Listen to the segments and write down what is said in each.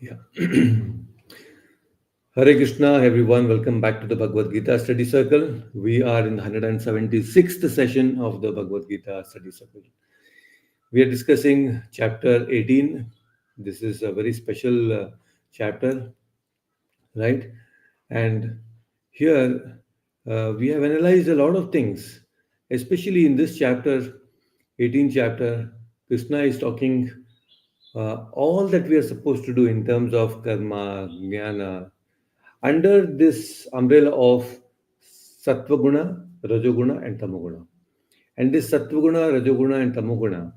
Yeah. Hare Krishna, everyone. Welcome back to the Bhagavad Gita Study Circle. We are in the 176th session of the Bhagavad Gita Study Circle. We are discussing chapter 18. This is a very special chapter, right? And here we have analyzed a lot of things, especially in this chapter, 18th chapter. Krishna is talking all that we are supposed to do in terms of karma, jnana, under this umbrella of Sattva-guna, Rajoguna, and Tamoguna. And this Sattva-guna, Rajoguna, and Tamoguna,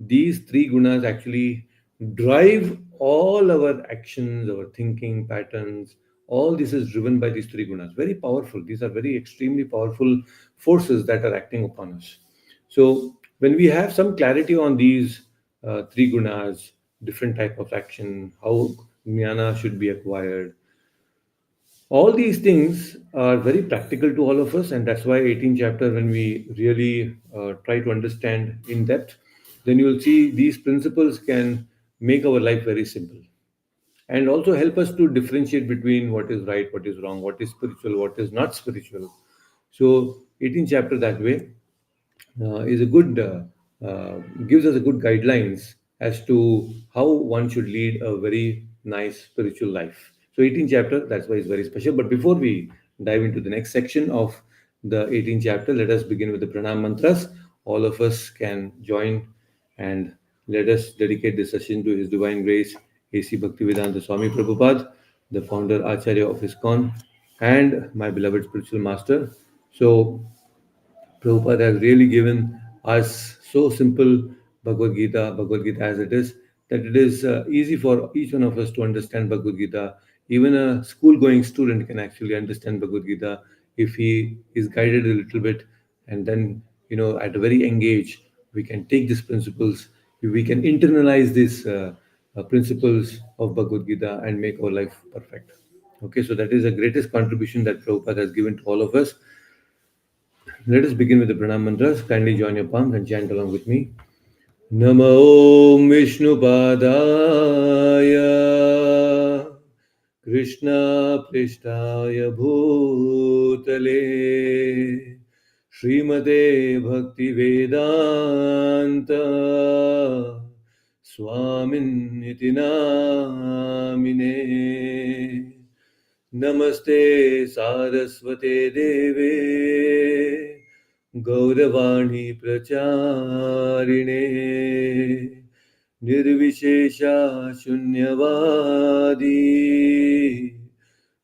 these three gunas actually drive all our actions, our thinking patterns. All this is driven by these three gunas. Very powerful. These are very extremely powerful forces that are acting upon us. So when we have some clarity on these three gunas, different type of action, how jnana should be acquired, all these things are very practical to all of us, and that's why 18th chapter, when we really try to understand in depth, then you will see these principles can make our life very simple and also help us to differentiate between what is right, what is wrong, what is spiritual, what is not spiritual. So 18th chapter that way is a good gives us a good guidelines as to how one should lead a very nice spiritual life. So 18th chapter, that's why it's very special. But before we dive into the next section of the 18th chapter, let us begin with the pranam mantras. All of us can join and let us dedicate this session to His Divine Grace, A.C. Bhaktivedanta Swami Prabhupada, the founder Acharya of ISKCON, and my beloved spiritual master. So Prabhupada has really given us so simple Bhagavad Gita as it is, that it is easy for each one of us to understand Bhagavad Gita. Even a school-going student can actually understand Bhagavad Gita if he is guided a little bit, and then at a very young age we can take these principles, we can internalize these principles of Bhagavad Gita and make our life perfect. Okay, so that is the greatest contribution that Prabhupada has given to all of us. Let us begin with the pranam mantras. Kindly join your palms and chant along with me. Namo Om Vishnupadaya Krishna Prishtaya Bhutale Srimate Bhakti Vedanta Swamin Nitinamine Namaste Saraswate Deve Gauravani Pracharine Nirvishesha Shunyavadi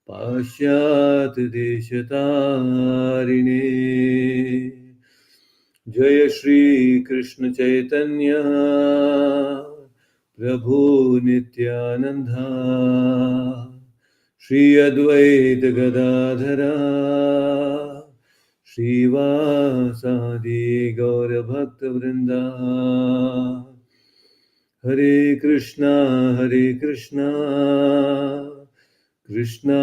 Pashyat Deshatarine Jaya Shri Krishna Chaitanya Prabhu Nityananda Shri Advaita Gadadhara Srivasadi Gaura Bhakta Vrinda Hare Krishna Krishna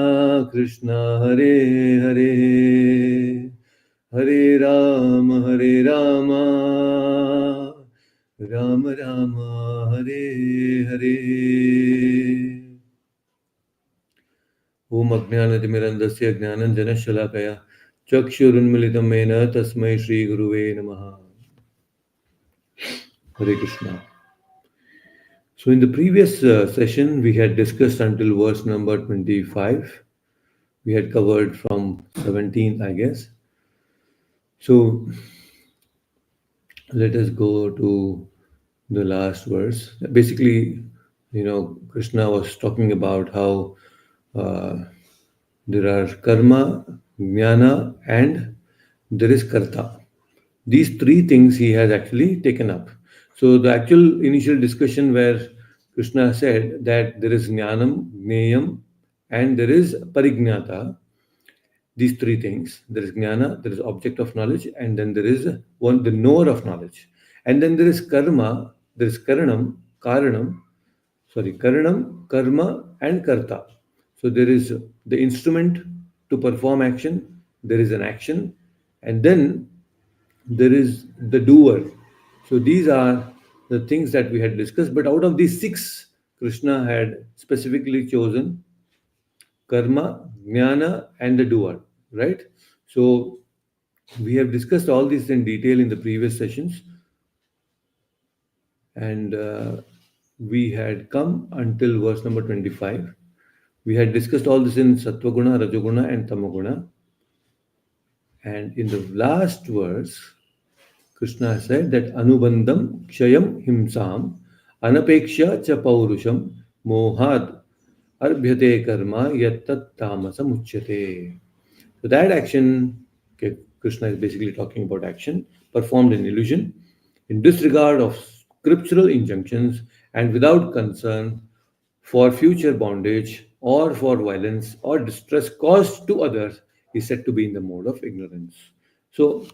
Krishna Hare Hare Hare Rama Rama Rama Hare Hare Om Ajnanatimirandasya Jnananjanashalakaya Chakshurunmilitam Mena Tasmai Shri Guruve Namaha. Hare Krishna. So in the previous session, we had discussed until verse number 25. We had covered from 17, I guess. So let us go to the last verse. Basically, Krishna was talking about how uh, there are karma, jnana, and there is karta. These three things he has actually taken up. So the actual initial discussion where Krishna said that there is jnanam, gneyam, and there is parignata. These three things. There is jnana, there is object of knowledge, and then there is one, the knower of knowledge. And then there is karma, there is karanam, karma, and karta. So there is the instrument to perform action, there is an action, and then there is the doer. So these are the things that we had discussed. But out of these six Krishna had specifically chosen karma, jnana, and the doer, right? So we have discussed all this in detail in the previous sessions, and we had come until verse number 25. We had discussed all this in Satvaguna, Rajoguna, and Tamaguna. And in the last verse, Krishna said that Anubandham Kshayam Himsam Anapeksha Cha Paurusham Mohad Arbhyate Karma Yattat Tamasam Uchyate. So that action, okay, Krishna is basically talking about action performed in illusion, in disregard of scriptural injunctions, and without concern for future bondage or for violence or distress caused to others, is said to be in the mode of ignorance. So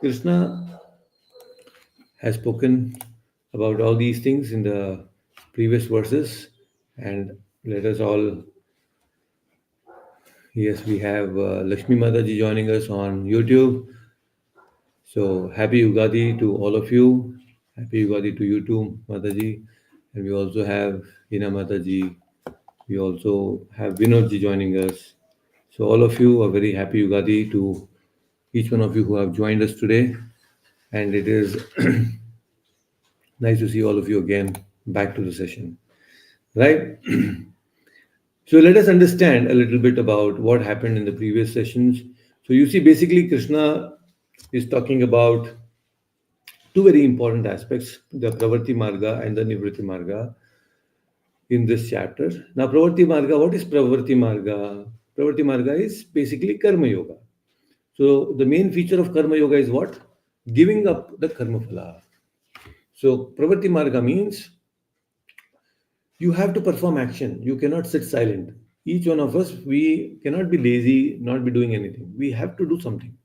Krishna has spoken about all these things in the previous verses, and let us all. Yes, we have Lakshmi Mataji joining us on YouTube. So happy Ugadi to all of you. Happy Ugadi to you too, Mataji. And we also have Hina Mataji. We also have Vinodji joining us. So all of you, a very happy Ugadi to each one of you who have joined us today. And it is nice to see all of you again back to the session. Right? So let us understand a little bit about what happened in the previous sessions. So you see, basically, Krishna is talking about two very important aspects, the Pravarti Marga and the Nivritti Marga, in this chapter. Now, Pravarti Marga, what is Pravarti Marga? Pravarti Marga is basically Karma Yoga. So, the main feature of Karma Yoga is what? Giving up the Karma Phala. So, Pravarti Marga means you have to perform action. You cannot sit silent. Each one of us, we cannot be lazy, not be doing anything. We have to do something.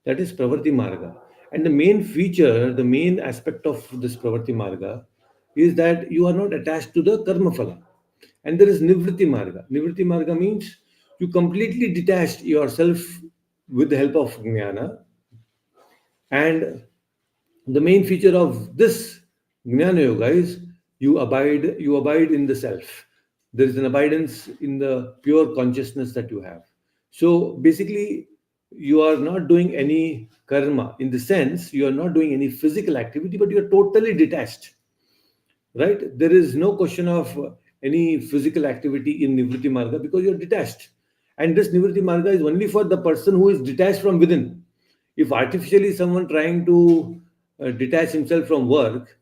That is Pravarti Marga. And the main feature, the main aspect of this Pravarti Marga is that you are not attached to the Karma Phala. And there is Nivritti Marga. Nivritti Marga means you completely detached yourself with the help of Jnana, and the main feature of this Jnana Yoga is you abide in the self. There is an abidance in the pure consciousness that you have. So basically, you are not doing any karma in the sense you are not doing any physical activity, but you are totally detached. Right? There is no question of any physical activity in Nivritti Marga because you're detached. And this Nivritti Marga is only for the person who is detached from within. If artificially someone trying to detach himself from work,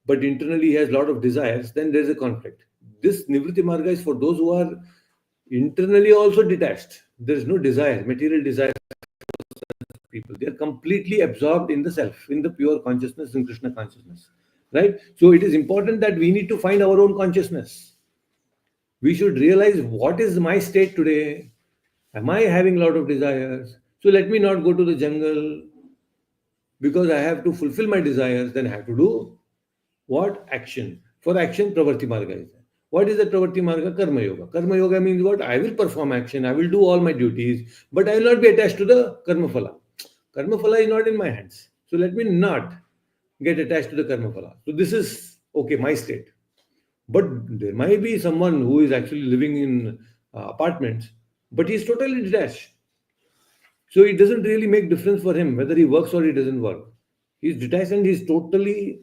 but internally he has a lot of desires, then there is a conflict. This Nivritti Marga is for those who are internally also detached. There is no desire, material desire people. They are completely absorbed in the self, in the pure consciousness, in Krishna consciousness. Right? So it is important that we need to find our own consciousness. We should realize what is my state today. Am I having a lot of desires? So let me not go to the jungle because I have to fulfill my desires. Then I have to do what? Action. For action, Pravarti Marga is there. What is the Pravarti Marga? Karma Yoga. Karma Yoga means what? I will perform action, I will do all my duties, but I will not be attached to the Karma Phala. Karma Phala is not in my hands. So let me not get attached to the Karma Phala. So this is okay, my state. But there might be someone who is actually living in apartments, but he's totally detached. So it doesn't really make difference for him whether he works or he doesn't work. He's detached and he's totally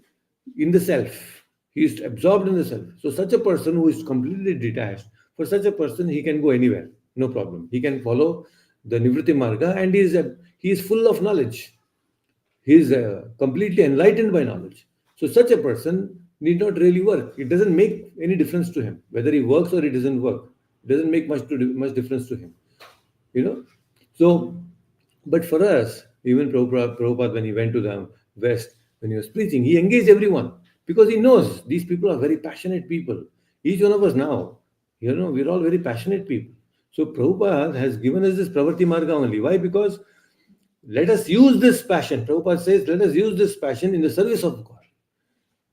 in the self. He's absorbed in the self. So such a person who is completely detached, for such a person, he can go anywhere, no problem. He can follow the Nivritti Marga, and he is full of knowledge. He is completely enlightened by knowledge. So such a person need not really work. It doesn't make any difference to him whether he works or he doesn't work. It doesn't make much difference to him. You know. So, but for us, even Prabhupada, when he went to the West, when he was preaching, he engaged everyone because he knows these people are very passionate people. Each one of us now, we're all very passionate people. So Prabhupada has given us this Pravarti Marga only. Why? Because let us use this passion. Prabhupada says, let us use this passion in the service of God.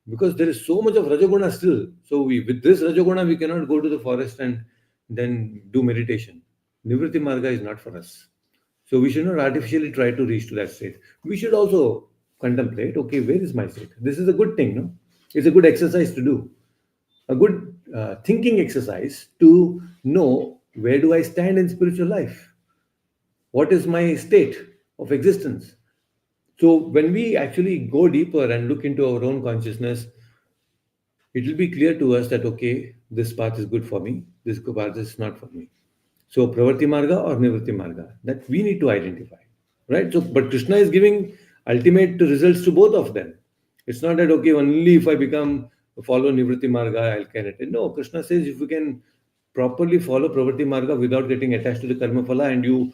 Because there is so much of Rajoguna still. So with this Rajoguna, we cannot go to the forest and then do meditation. Nivritti Marga is not for us. So we should not artificially try to reach to that state. We should also contemplate, okay, where is my state? This is a good thing, no? It's a good exercise to do. a good thinking exercise to know where do I stand in spiritual life? What is my state of existence? So when we actually go deeper and look into our own consciousness, it will be clear to us that okay, this path is good for me, this path is not for me. So Pravarti Marga or Nivritti Marga, that we need to identify, right? So, but Krishna is giving ultimate results to both of them. It's not that okay, only if I become follow Nivritti Marga, I'll get it. No, Krishna says if you can properly follow Pravarti Marga without getting attached to the Karma Phala and you,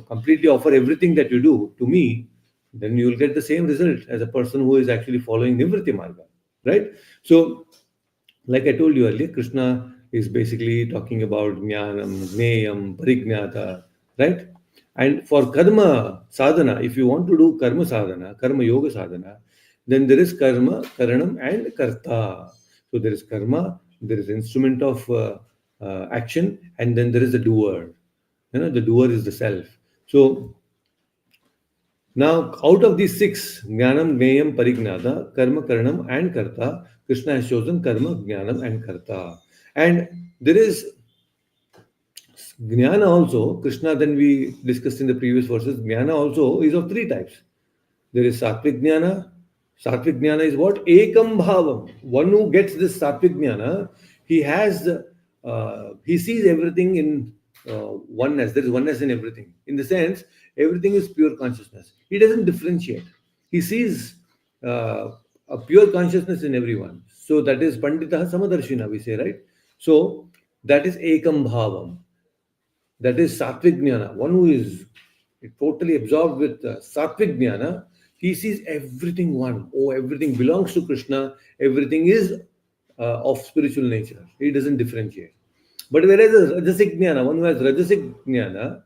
completely offer everything that you do to me, then you will get the same result as a person who is actually following Nivritti Marga, right? So like I told you earlier, Krishna is basically talking about jnanam, gneyam, parijnata, right? And for karma sadhana, if you want to do karma sadhana, karma yoga sadhana, then there is karma, karanam, and karta. So there is karma, there is instrument of action, and then there is the doer. The doer is the self. So now, out of these six, Jnanam, Gneyam, Parignata, Karma, Karanam, and Karta, Krishna has chosen Karma, Jnanam, and Karta. And there is Jnana also, Krishna, then we discussed in the previous verses, Jnana also is of three types. There is Sattvic Jnana. Sattvic Jnana is what? Ekam Bhavam. One who gets this Sattvic Jnana, he sees everything in oneness. There is oneness in everything. In the sense, everything is pure consciousness. He doesn't differentiate. He sees a pure consciousness in everyone. So that is Pandita Samadarshina, we say, right? So that is Ekam Bhavam. That is Sattvic Jnana. One who is totally absorbed with Sattvic Jnana, he sees everything one. Oh, everything belongs to Krishna. Everything is of spiritual nature. He doesn't differentiate. But whereas a Rajasic Jnana, one who has Rajasic Jnana,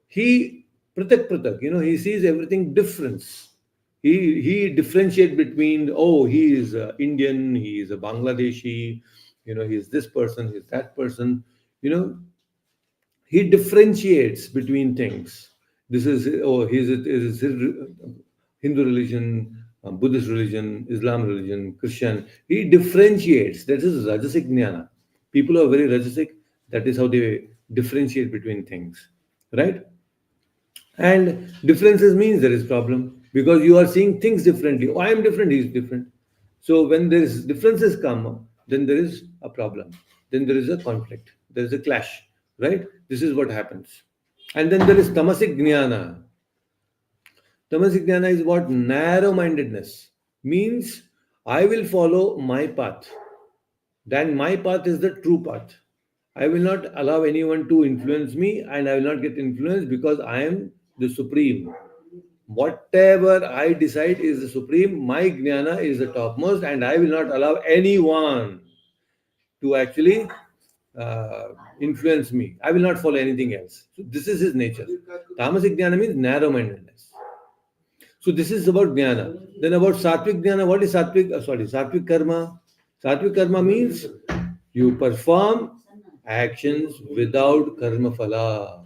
he pratak, he sees everything difference. He differentiates between, oh, he is Indian, he is a Bangladeshi, he is this person, he is that person, you know, he differentiates between things. This is is his Hindu religion, Buddhist religion, Islam religion, Christian. He differentiates. That is Rajasic Jnana. People who are very Rajasic, that is how they differentiate between things, right? And differences means there is problem because you are seeing things differently. Oh, I am different, he is different. So when there is differences come, then there is a problem. Then there is a conflict. There is a clash, right? This is what happens. And then there is tamasic jnana. Tamasic jnana is what? Narrow-mindedness. Means I will follow my path. Then my path is the true path. I will not allow anyone to influence me and I will not get influenced because I am the supreme. Whatever I decide is the supreme, my jnana is the topmost, and I will not allow anyone to actually influence me. I will not follow anything else. So this is his nature. Tamasic jnana means narrow-mindedness. So this is about jnana. Then about sattvic jnana, what is sattvic? Sattvic karma. Sattvic karma means you perform actions without karma phala.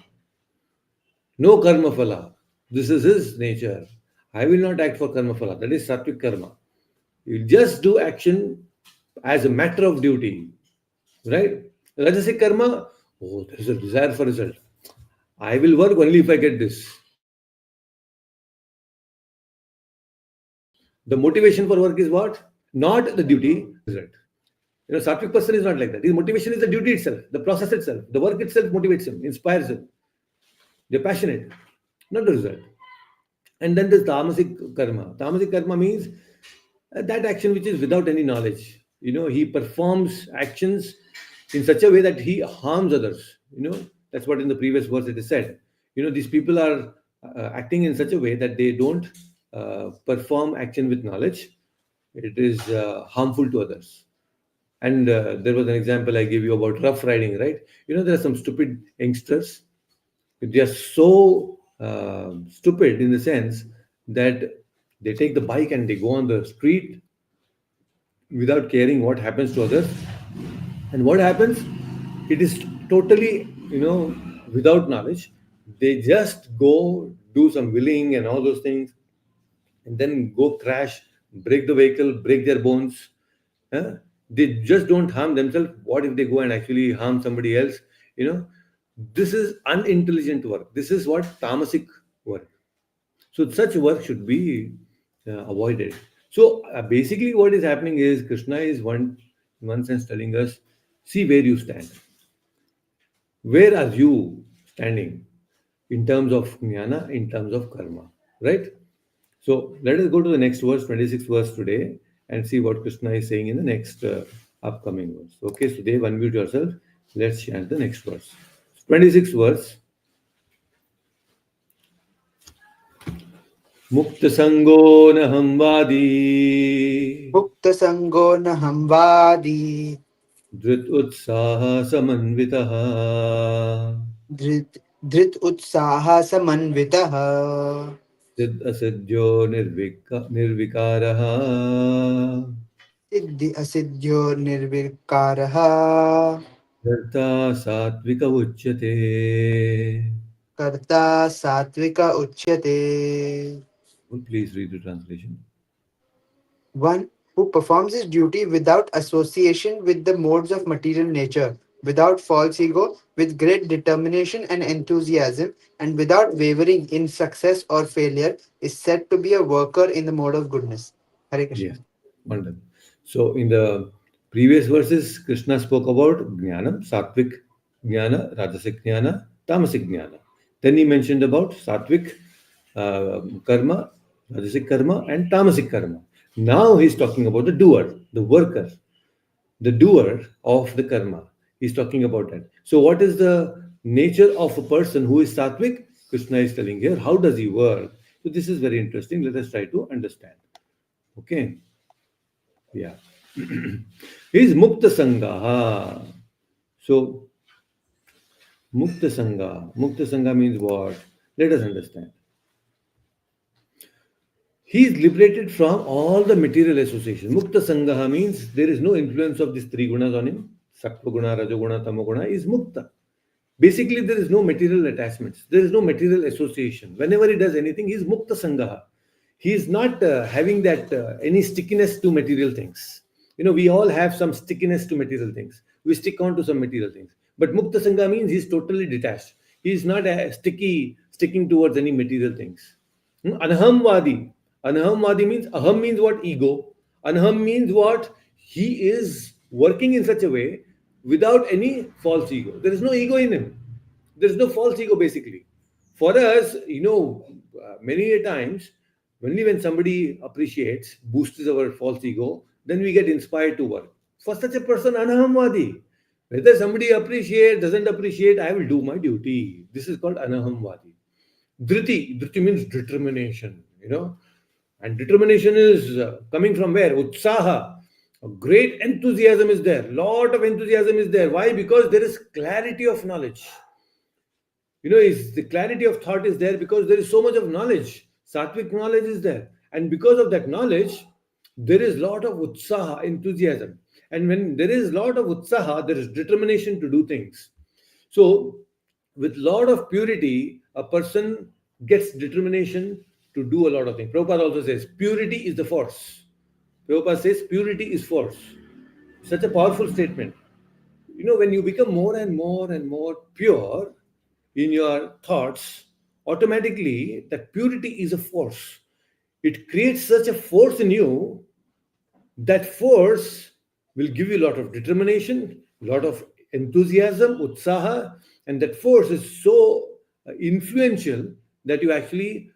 No karma phala. This is his nature. I will not act for karma phala. That is sattvic karma. You just do action as a matter of duty, right? Rajasic karma, oh, there is a desire for result. I will work only if I get this. The motivation for work is what? Not the duty, result. Sattvic person is not like that. His motivation is the duty itself, the process itself, the work itself motivates him, inspires him. They're passionate, not the result. And then there's tamasic karma. Tamasic karma means that action which is without any knowledge. He performs actions in such a way that he harms others. That's what in the previous verse it is said. These people are acting in such a way that they don't perform action with knowledge. It is harmful to others. And there was an example I gave you about rough riding, right? There are some stupid youngsters. They are so stupid in the sense that they take the bike and they go on the street without caring what happens to others. And what happens? It is totally, without knowledge. They just go do some willing and all those things, and then go crash, break the vehicle, break their bones. Huh? They just don't harm themselves. What if they go and actually harm somebody else? You know, this is unintelligent work. This is what tamasic work. So such work should be avoided. So basically, what is happening is Krishna is in one sense telling us, see where you stand. Where are you standing in terms of jnana, in terms of karma, right? So let us go to the next verse, 26th verse today, and see what Krishna is saying in the next upcoming verse. Okay, so Dev, unmute yourself. Let's chant the next verse. 26th verse. Mukta sango na hamvadi मुक्तसङ्गो न संवादी dhrit utsaha samanvitaha धृत धृत उत्साह समन्वितः siddh asidhyo nirvikaraha सिद्धि असिद्ध्यो निर्विकारः dharta satvika uchyate. कर्ता सात्विक उच्यते. Please read the translation. One who performs his duty without association with the modes of material nature, without false ego, with great determination and enthusiasm, and without wavering in success or failure, is said to be a worker in the mode of goodness. Hare Yes, Krishna. wonderful. So in the previous verses, Krishna spoke about jnanam, sattvic jnana, rajasic jnana, tamasic jnana. Then he mentioned about sattvic karma, rajasic karma, and tamasic karma. Now he's talking about the doer, the doer of the karma. He's talking about that. So what is the nature of a person who is sattvic? Krishna is telling here. How does he work? So this is very interesting. Let us try to understand. Okay. Yeah. Is Mukta Sangha. So, Mukta Sangha. Mukta Sangha means what? Let us understand. He is liberated from all the material association. Mukta Sangha means there is no influence of these three gunas on him. Sattva guna, Rajoguna, Tamoguna is Mukta. Basically, there is no material attachments. There is no material association. Whenever he does anything, he is Mukta Sangaha. He is not having that any stickiness to material things. You know, we all have some stickiness to material things. We stick on to some material things. But Mukta Sangha means he's totally detached. He is not sticking towards any material things. Anahamvadi. Anahamvadi means aham means what? Ego. Anaham means what? He is working in such a way without any false ego. There is no ego in him. There is no false ego basically. For us, many a times, only when somebody appreciates, boosts our false ego, then we get inspired to work. For such a person, anahamvadi. Whether somebody appreciates, doesn't appreciate, I will do my duty. This is called anahamvadi. Dhriti means determination, and determination is coming from where? Utsaha. A great enthusiasm is there. Lot of enthusiasm is there. Why? Because there is clarity of knowledge. Is the clarity of thought is there because there is so much of knowledge. Sattvic knowledge is there. And because of that knowledge, there is lot of utsaha, enthusiasm. And when there is lot of utsaha, there is determination to do things. So, with lot of purity, a person gets determination to do a lot of things. Prabhupada also says, purity is the force. Prabhupada says, purity is force. Such a powerful statement. When you become more and more and more pure in your thoughts, automatically that purity is a force. It creates such a force in you. That force will give you a lot of determination, a lot of enthusiasm, utsaha, and that force is so influential that you actually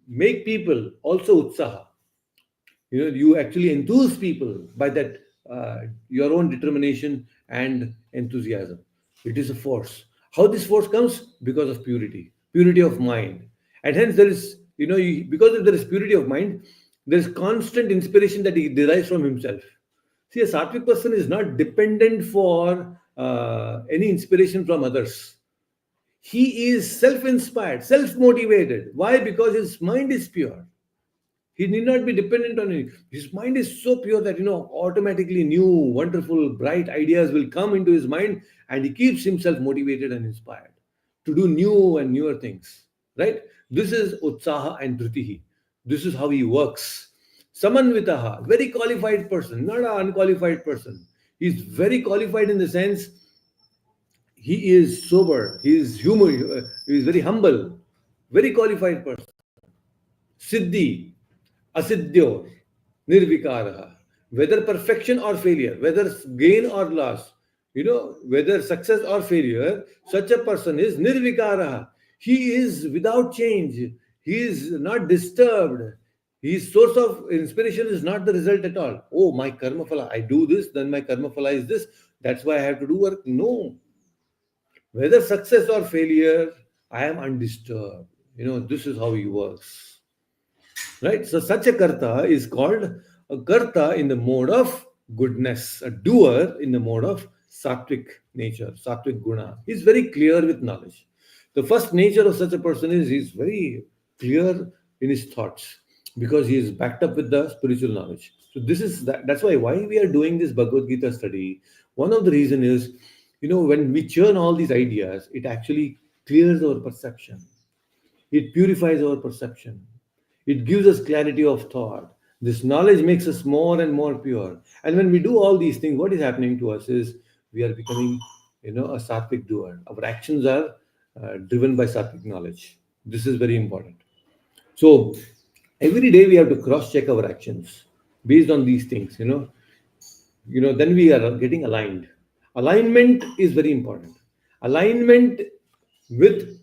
make people also utsaha. You actually enthuse people by that your own determination and enthusiasm. It is a force. How this force comes? Because of purity of mind. And hence there is, because if there is purity of mind, there is constant inspiration that he derives from himself. See, a sattvic person is not dependent for any inspiration from others. He is self-inspired, self-motivated. Why? Because his mind is pure. He need not be dependent on it. His mind is so pure that, automatically new, wonderful, bright ideas will come into his mind, and he keeps himself motivated and inspired to do new and newer things. Right? This is Utsaha and Dhritihi. This is how he works. Samanvitaha, very qualified person, not an unqualified person. He's very qualified in the sense he is sober, he is humor, he is very humble, very qualified person. Siddhi, asiddhyo, nirvikaraha. Whether perfection or failure, whether gain or loss, whether success or failure, such a person is nirvikaraha. He is without change. He is not disturbed. His source of inspiration is not the result at all. Oh, my karma phala, I do this, then my karma phala is this. That's why I have to do work. No. Whether success or failure, I am undisturbed. This is how he works. Right? So such a karta is called a karta in the mode of goodness, a doer in the mode of sattvic nature, sattvic guna. He's very clear with knowledge. The first nature of such a person is he's very clear in his thoughts because he is backed up with the spiritual knowledge. So this is that's why we are doing this Bhagavad Gita study. One of the reason is, when we churn all these ideas, it actually clears our perception. It purifies our perception. It gives us clarity of thought. This knowledge makes us more and more pure. And when we do all these things, what is happening to us is we are becoming, a sattvic doer. Our actions are driven by sattvic knowledge. This is very important. So every day we have to cross-check our actions based on these things. Then we are getting aligned. Alignment is very important. Alignment with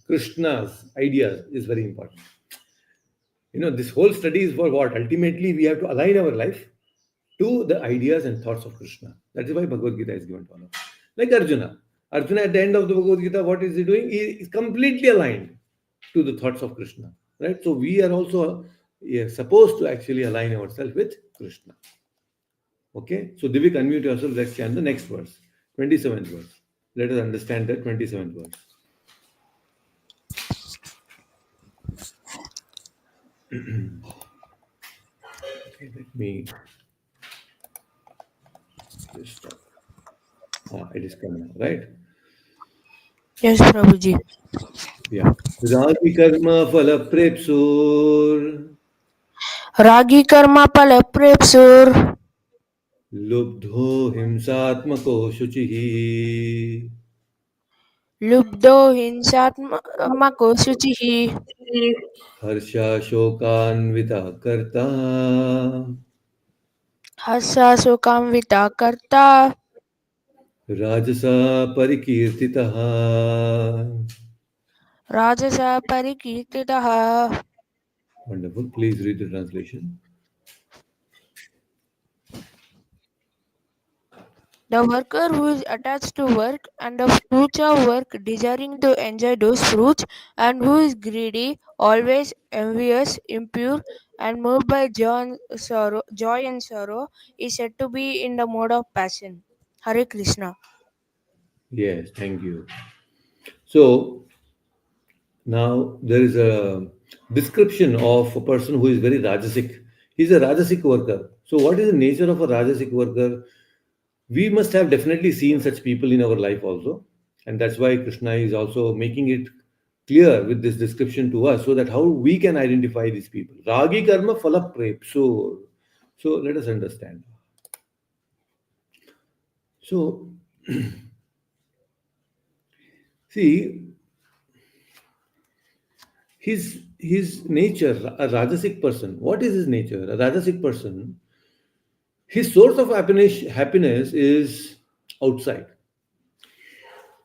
Krishna's ideas is very important. This whole study is for what? Ultimately, we have to align our life to the ideas and thoughts of Krishna. That is why Bhagavad Gita is given to all of us. Like Arjuna. Arjuna, at the end of the Bhagavad Gita, what is he doing? He is completely aligned to the thoughts of Krishna. Right? So we are also supposed to actually align ourselves with Krishna. Okay? So Divik, unmute yourself. Let's chant the next verse. 27th verse. Let us understand the 27th verse. Okay, let me just stop. It is coming, right? Yes, Prabhuji. Yeah. Ragi karma phala prepsur Ragi karma pala prepsur. lubdho himsatmako shuchihi Lubdo hinsatmako suchihi. harsha shokanvita karta Hasa sukamvita karta. rajasa parikirtitaha. Rajasa parikirtitaha. Wonderful. Please read the translation. The worker who is attached to work and the fruits of work, desiring to enjoy those fruits, and who is greedy, always envious, impure, and moved by joy and sorrow, is said to be in the mode of passion. Hare Krishna. Yes, thank you. So now there is a description of a person who is very rajasic. He's a rajasic worker. So what is the nature of a rajasic worker? We must have definitely seen such people in our life also, and that's why Krishna is also making it clear with this description to us so that how we can identify these people. Ragi karma phala prep. So let us understand. So see, his nature, a rajasic person, what is his nature? A rajasic person, his source of happiness is outside.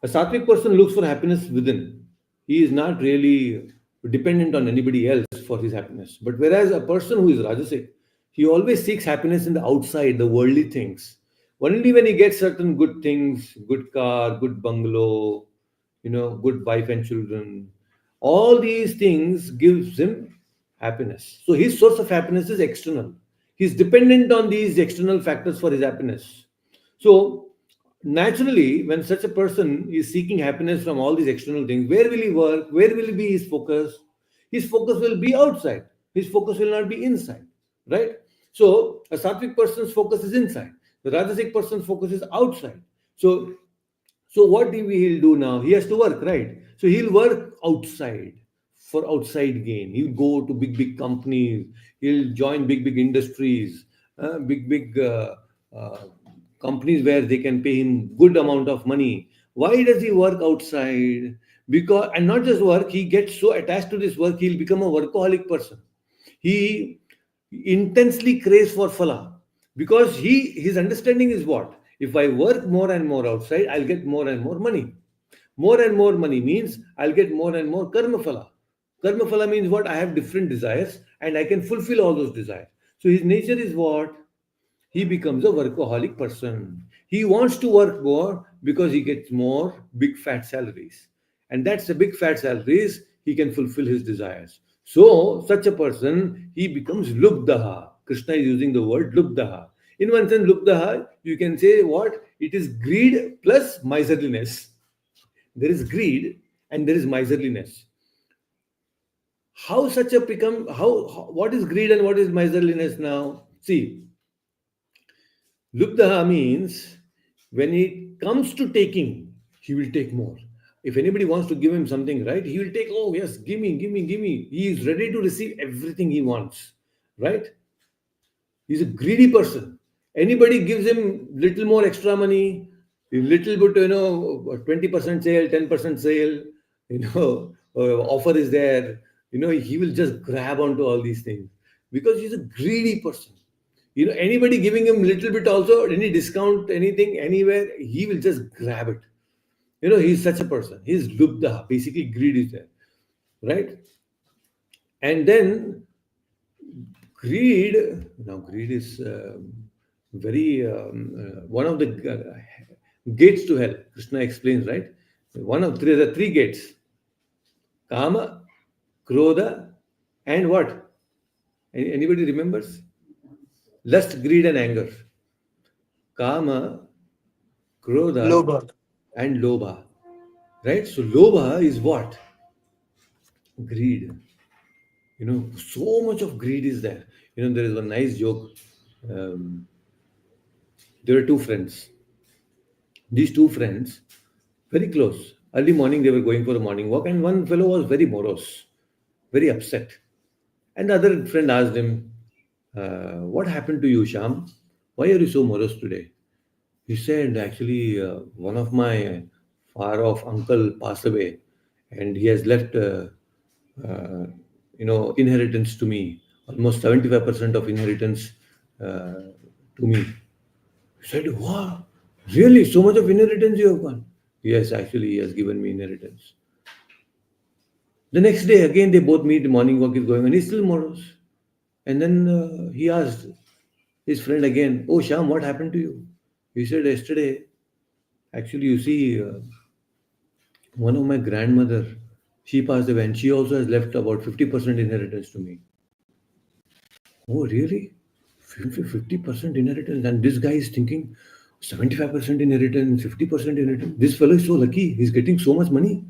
A sattvic person looks for happiness within. He is not really dependent on anybody else for his happiness. But whereas a person who is rajasic, he always seeks happiness in the outside, the worldly things. Only when he gets certain good things, good car, good bungalow, good wife and children, all these things gives him happiness. So his source of happiness is external. He's dependent on these external factors for his happiness. So naturally, when such a person is seeking happiness from all these external things, where will he work? Where will be his focus? His focus will be outside. His focus will not be inside, right? So a sattvic person's focus is inside. The rajasic person's focus is outside. So what he'll do now? He has to work, right? So he'll work outside for outside gain. He'll go to big companies. He'll join big industries, big uh, companies where they can pay him good amount of money. Why does he work outside? Because, and not just work, he gets so attached to this work, he'll become a workaholic person. He intensely craves for phala because his understanding is what? If I work more and more outside, I'll get more and more money. More and more money means I'll get more and more karma phala. Karma phala means what? I have different desires and I can fulfill all those desires. So his nature is what? He becomes a workaholic person. He wants to work more because he gets more big fat salaries. And that's the big fat salaries, he can fulfill his desires. So, such a person, he becomes lubdaha. Krishna is using the word lubdaha. In one sense, lubdaha, you can say what? It is greed plus miserliness. There is greed and there is miserliness. How such a become, what is greed and what is miserliness now? See, Lubdaha means when it comes to taking, he will take more. If anybody wants to give him something, right, he will take, oh, yes, give me, give me, give me. He is ready to receive everything he wants, right? He's a greedy person. Anybody gives him little more extra money, a little bit, 20% sale, 10% sale, offer is there, he will just grab onto all these things because he's a greedy person. Anybody giving him little bit also, any discount, anything, anywhere, he will just grab it. He's such a person. He's lubda, basically greed is there, right? And then greed, now greed is very, one of the gates to hell. Krishna explains, right? One of three, the three gates: Kama, Krodha, and what? Anybody remembers? Lust, greed, and anger. Kama, Krodha, Lobha. and Lobha. Right? So Lobha is what? Greed. So much of greed is there. There is a nice joke. Um, there were two friends. These two friends, very close. Early morning, they were going for a morning walk, and one fellow was very morose, very upset. And the other friend asked him, what happened to you, Sham? Why are you so morose today? He said, actually, one of my far off uncle passed away, and he has left, uh, inheritance to me, almost 75% of inheritance to me. He said, wow, really? So much of inheritance you have got? Yes, actually, he has given me inheritance. The next day, again, they both meet, the morning walk is going on, he's still morose. And then he asked his friend again, oh, Sham, what happened to you? He said, yesterday, actually, you see, one of my grandmother, she passed away and she also has left about 50% inheritance to me. Oh, really? 50% inheritance? And this guy is thinking 75% inheritance, 50% inheritance. This fellow is so lucky. He's getting so much money.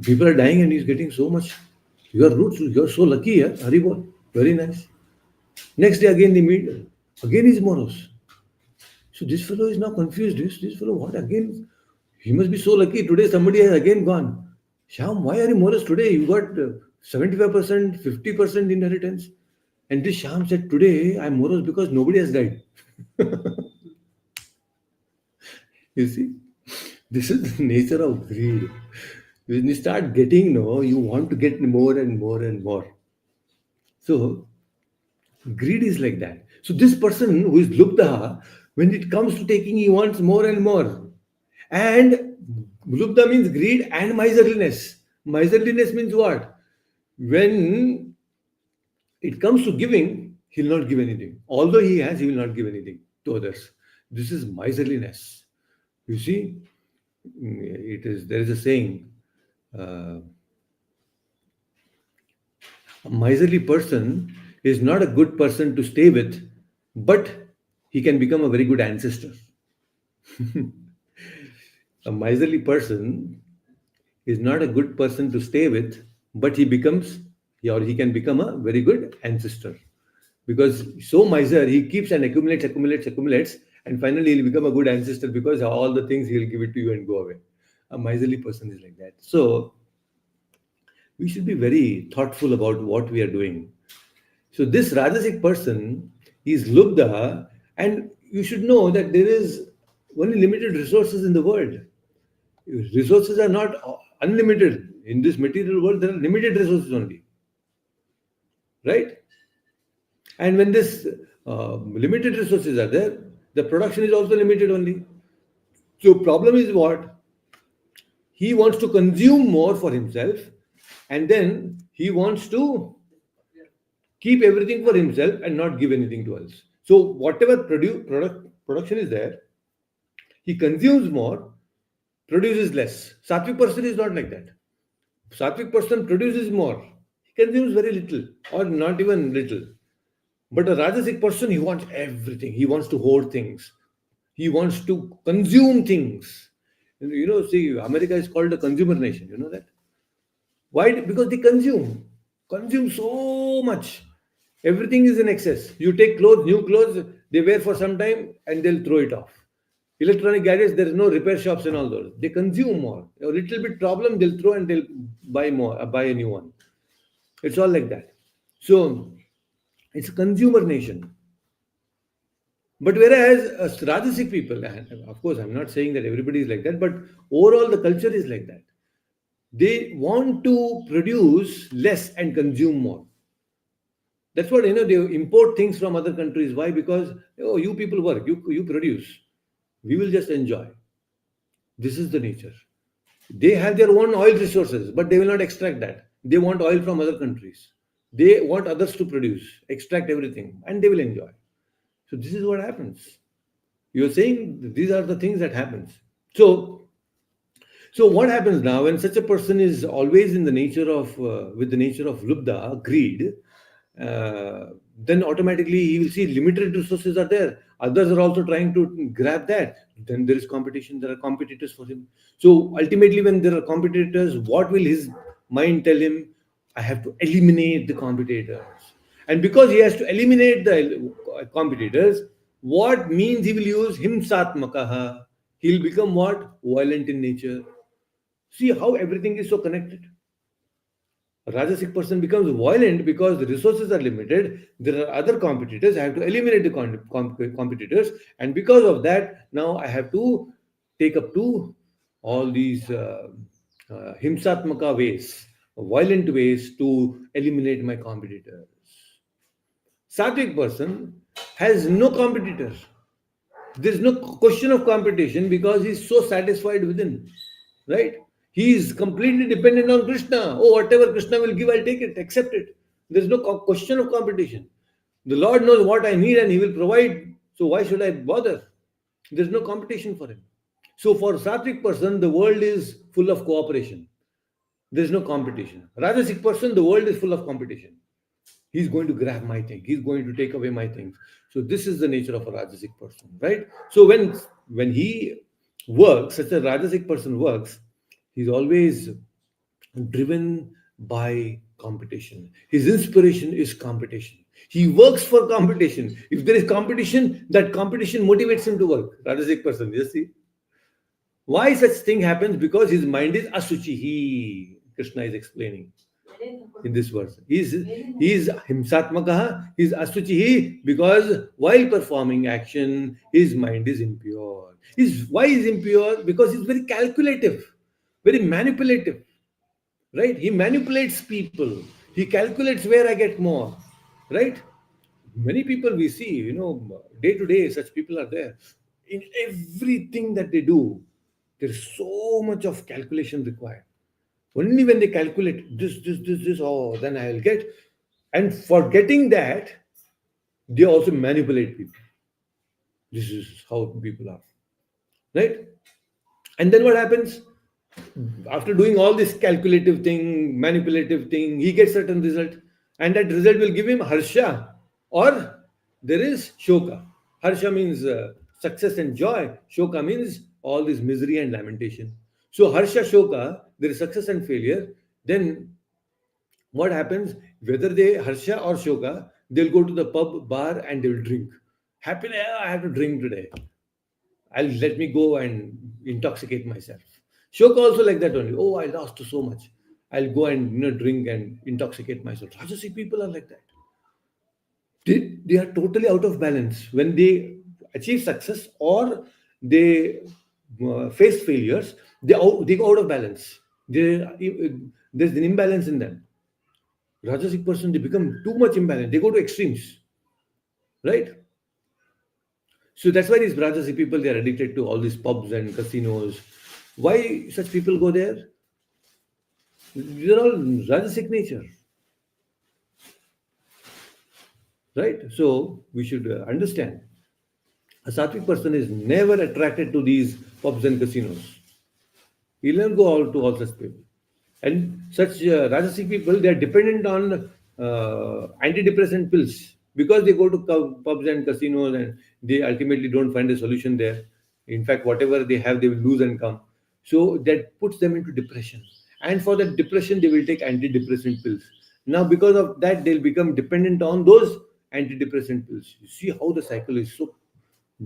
People are dying and he's getting so much. You are roots. You are so lucky, yeah? Haribol. Very nice. Next day again they meet. Again he's morose. So this fellow is now confused. This fellow, what again? He must be so lucky. Today somebody has again gone. Shyam, why are you morose today? You got 75%, 50% inheritance. And this Shyam said, today I'm morose because nobody has died. You see, this is the nature of greed. When you start getting, no, you want to get more and more and more. So greed is like that. So this person who is lubda, when it comes to taking, he wants more and more. And lubda means greed and miserliness. Miserliness means what? When it comes to giving, he'll not give anything. Although he has, he will not give anything to others. This is miserliness. You see, it is there is a saying, uh, a miserly person is not a good person to stay with, but he can become a very good ancestor. A miserly person is not a good person to stay with, but he can become a very good ancestor. Because so miser, he keeps and accumulates, and finally he'll become a good ancestor because all the things he'll give it to you and go away. A miserly person is like that. So We should be very thoughtful about what we are doing. So this Rajasic person is Lubda, and you should know that there is only limited resources in the world. Resources are not unlimited. In this material world, there are limited resources only, right? And when this limited resources are there, the production is also limited only. So problem is what? He wants to consume more for himself, and then he wants to keep everything for himself and not give anything to us. So whatever production is there, he consumes more, produces less. Sattvic person is not like that. Sattvic person produces more, he consumes very little or not even little. But a Rajasic person, he wants everything. He wants to hoard things. He wants to consume things. See, America is called a consumer nation. You know that? Why? Because they consume so much. Everything is in excess. You take clothes, new clothes, they wear for some time and they'll throw it off. Electronic gadgets, there is no repair shops and all those. They consume more. A little bit problem, they'll throw and they'll buy more, buy a new one. It's all like that. So it's a consumer nation. But whereas Rajasic people, and of course, I'm not saying that everybody is like that, but overall the culture is like that. They want to produce less and consume more. That's what they import things from other countries. Why? Because you people work, you produce. We will just enjoy. This is the nature. They have their own oil resources, but they will not extract that. They want oil from other countries. They want others to produce, extract everything, and they will enjoy. So this is what happens. You're saying these are the things that happens. So what happens now when such a person is always in the nature of with the nature of lubda, greed? Then automatically he will see limited resources are there. Others are also trying to grab that. Then there is competition. There are competitors for him. So ultimately, when there are competitors, what will his mind tell him? I have to eliminate the competitors. And because he has to eliminate the competitors, what means he will use? Himsatmakaha. He'll become what? Violent in nature. See how everything is so connected. A Rajasic person becomes violent because the resources are limited. There are other competitors. I have to eliminate the competitors, and because of that, now I have to take up to all these himsatmaka ways, violent ways to eliminate my competitors. Sattvic person has no competitor. There is no question of competition because he is so satisfied within, right? He is completely dependent on Krishna. Oh, whatever Krishna will give, I'll take it, accept it. There's no question of competition. The Lord knows what I need and He will provide. So why should I bother? There's no competition for him. So for Sattvic person, the world is full of cooperation. There's no competition. Rajasic person, the world is full of competition. He's going to grab my thing. He's going to take away my things. So this is the nature of a Rajasic person, right? So when he works, such a Rajasic person works, he's always driven by competition. His inspiration is competition. He works for competition. If there is competition, that competition motivates him to work. Rajasic person, you see. Why such thing happens? Because his mind is asuchihi. Krishna is explaining in this verse. He's himsatmakaha, he's asuchihi, because while performing action, his mind is impure. Why is impure? Because he's very calculative, very manipulative, right? He manipulates people. He calculates where I get more, right? Many people we see, day to day, such people are there. In everything that they do, there's so much of calculation required. Only when they calculate this, oh, then I'll get. And for getting that, they also manipulate people. This is how people are, right? And then what happens? After doing all this calculative thing, manipulative thing, he gets certain result, and that result will give him harsha, or there is shoka. Harsha means success and joy. Shoka means all this misery and lamentation. So harsha, shoka, there is success and failure. Then what happens? Whether they harsha or shoka, they'll go to the pub, bar, and they'll drink. Happily, I have to drink today. I'll let me go and intoxicate myself. Shoka also like that only. Oh, I lost so much. I'll go and drink and intoxicate myself. Rajasic people are like that. They are totally out of balance when they achieve success or they face failures. They go out of balance. There's an imbalance in them. Rajasic person, they become too much imbalanced. They go to extremes, right? So that's why these Rajasic people, they are addicted to all these pubs and casinos. Why such people go there? They're all Rajasic nature, right? So we should understand a sattvic person is never attracted to these pubs and casinos. He'll never go out to all such people. And such Rajasic people, they are dependent on antidepressant pills because they go to pubs and casinos and they ultimately don't find a solution there. In fact, whatever they have, they will lose and come. So that puts them into depression. And for that depression, they will take antidepressant pills. Now, because of that, they'll become dependent on those antidepressant pills. You see how the cycle is so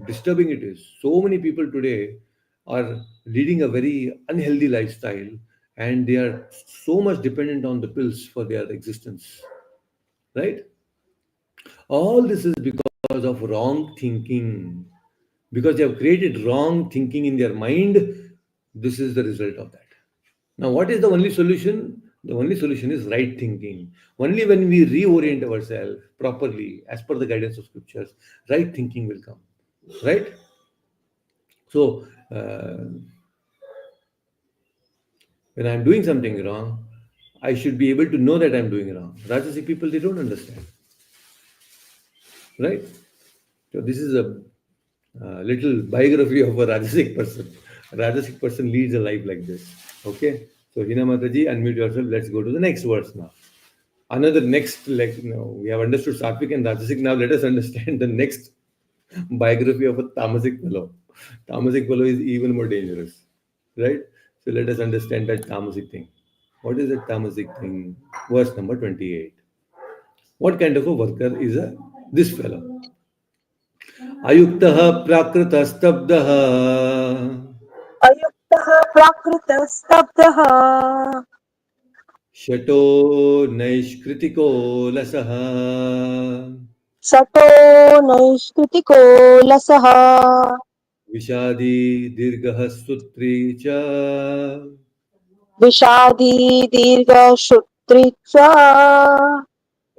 disturbing it is. So many people today are leading a very unhealthy lifestyle and they are so much dependent on the pills for their existence, right? All this is because of wrong thinking. Because they have created wrong thinking in their mind, this is the result of that. Now, what is the only solution? The only solution is right thinking. Only when we reorient ourselves properly, as per the guidance of scriptures, right thinking will come. Right? So, when I'm doing something wrong, I should be able to know that I'm doing wrong. Rajasic people, they don't understand. Right? So, this is a little biography of a Rajasic person. A Rajasic person leads a life like this. Okay? So, Hina Mataji, unmute yourself. Let's go to the next verse now. Another next, like, we have understood Satvik and Rajasic. Now, let us understand the next biography of a Tamasic fellow. Tamasic fellow is even more dangerous, right? So let us understand that Tamasic thing. What is that Tamasic thing? Verse number 28. What kind of a worker is this fellow? Ayuktaha prakrtastabdaha अयुक्तः प्राकृतः स्तब्धः shato naishkritiko lasaha शतो नैष्कृतिको लसः vishadi dirgah sutri cha विषादी दीर्घश्रुत्री च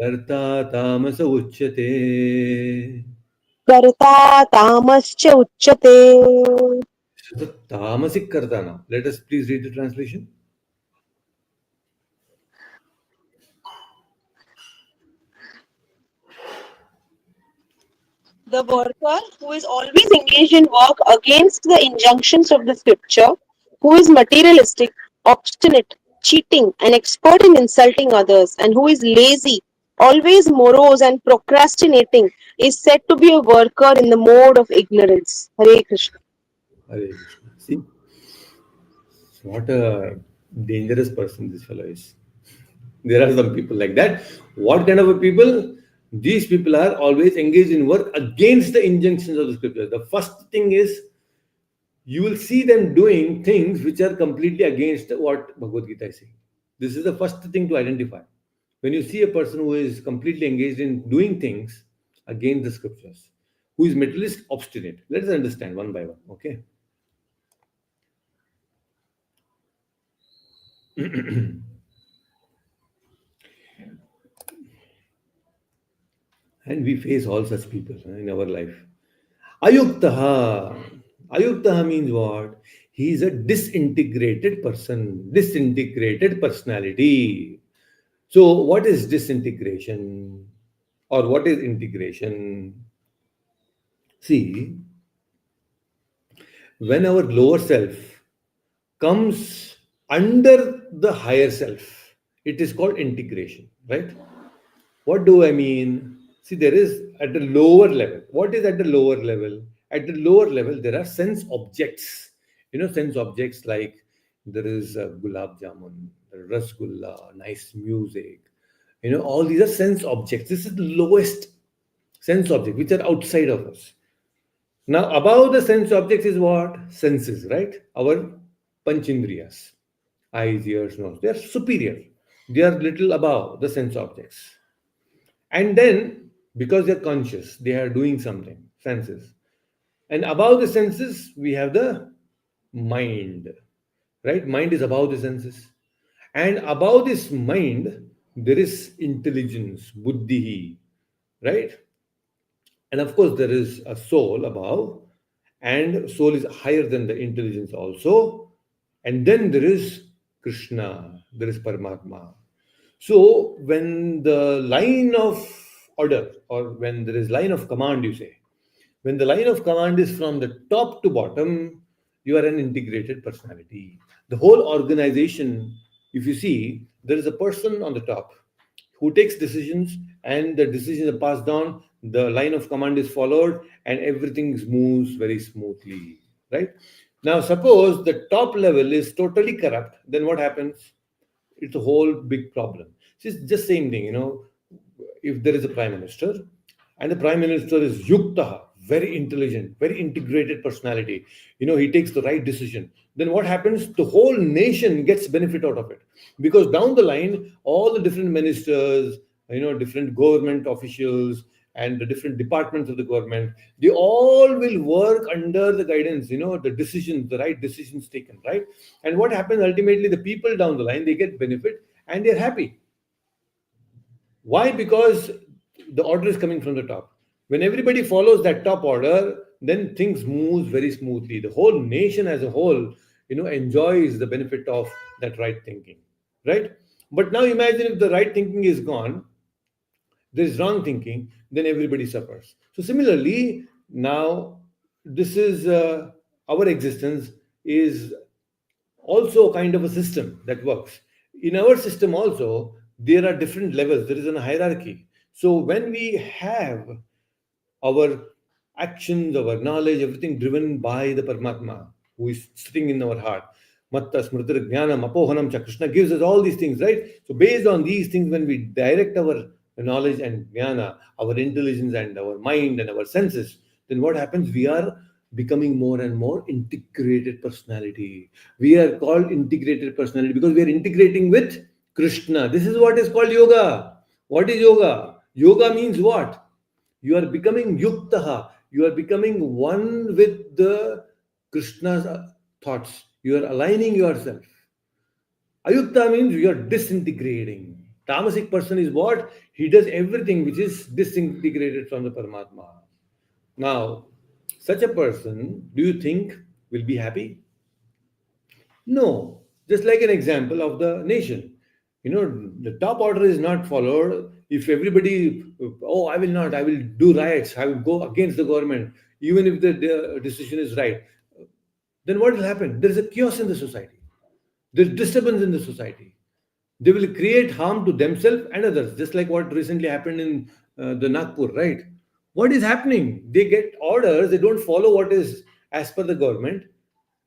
karta tamasa uchyate. कर्ता तामश्च उच्यते. So tamasic kartana. Let us please read the translation. The worker who is always engaged in work against the injunctions of the scripture, who is materialistic, obstinate, cheating, and expert in insulting others, and who is lazy, always morose and procrastinating, is said to be a worker in the mode of ignorance. Hare Krishna. Hare Krishna. See, what a dangerous person this fellow is. There are some people like that. What kind of a people? These people are always engaged in work against the injunctions of the scripture. The first thing is you will see them doing things which are completely against what Bhagavad Gita is saying. This is the first thing to identify. When you see a person who is completely engaged in doing things against the scriptures, who is materialist, obstinate, let us understand one by one. Okay. And we face all such people in our life. Ayuktaha. Ayuktaha means what? He is a disintegrated person, disintegrated personality. So, what is disintegration? Or what is integration? See, when our lower self comes under the higher self, it is called integration, right? What do I mean? See, there is at the lower level. What is at the lower level? At the lower level, there are sense objects. Sense objects like there is gulab jamun, rasgulla, nice music. All these are sense objects. This is the lowest sense object, which are outside of us. Now, above the sense objects is what? Senses, right? Our panchendriyas. eyes, ears, nose. They are superior. They are little above the sense objects. And then, because they're conscious, they are doing something, senses. And above the senses, we have the mind, right? Mind is above the senses. And above this mind, there is intelligence, buddhi, right? And of course, there is a soul above, and soul is higher than the intelligence also. And then there is Krishna, there is Paramatma. So when the line of order, or when there is line of command, you say, when the line of command is from the top to bottom, you are an integrated personality. The whole organization, if you see, there is a person on the top who takes decisions, and the decisions are passed down, the line of command is followed, and everything moves very smoothly, right? Now, suppose the top level is totally corrupt, then what happens? It's a whole big problem. It's just same thing, if there is a prime minister, and the prime minister is yukta, very intelligent, very integrated personality, he takes the right decision, then what happens? The whole nation gets benefit out of it, because down the line, all the different ministers, different government officials, and the different departments of the government, they all will work under the guidance, the decisions, the right decisions taken, right? And what happens ultimately? The people down the line, they get benefit, and they're happy. Why? Because the order is coming from the top. When everybody follows that top order, then things moves very smoothly. The whole nation as a whole, enjoys the benefit of that right thinking, right? But now imagine if the right thinking is gone, there is wrong thinking, then everybody suffers. So similarly, now this is our existence is also kind of a system that works. In our system also, there are different levels. There is a hierarchy. So when we have our actions, our knowledge, everything driven by the Paramatma who is sitting in our heart. Matta Smritir Jnanam Apohanam Cha. Krishna gives us all these things, right? So based on these things, when we direct our knowledge and jnana, our intelligence and our mind and our senses, then what happens? We are becoming more and more integrated personality. We are called integrated personality because we are integrating with Krishna. This is what is called yoga. What is yoga? Yoga means what? You are becoming yuktaha. You are becoming one with the Krishna's thoughts. You are aligning yourself. Ayukta means you are disintegrating. Tamasic person is what? He does everything which is disintegrated from the Paramatma. Now, such a person, do you think will be happy? No. Just like an example of the nation. The top order is not followed. If everybody, oh, I will do riots, I will go against the government, even if the decision is right, then what will happen? There is a chaos in the society. There is disturbance in the society. They will create harm to themselves and others, just like what recently happened in the Nagpur, right? What is happening? They get orders, they don't follow what is as per the government,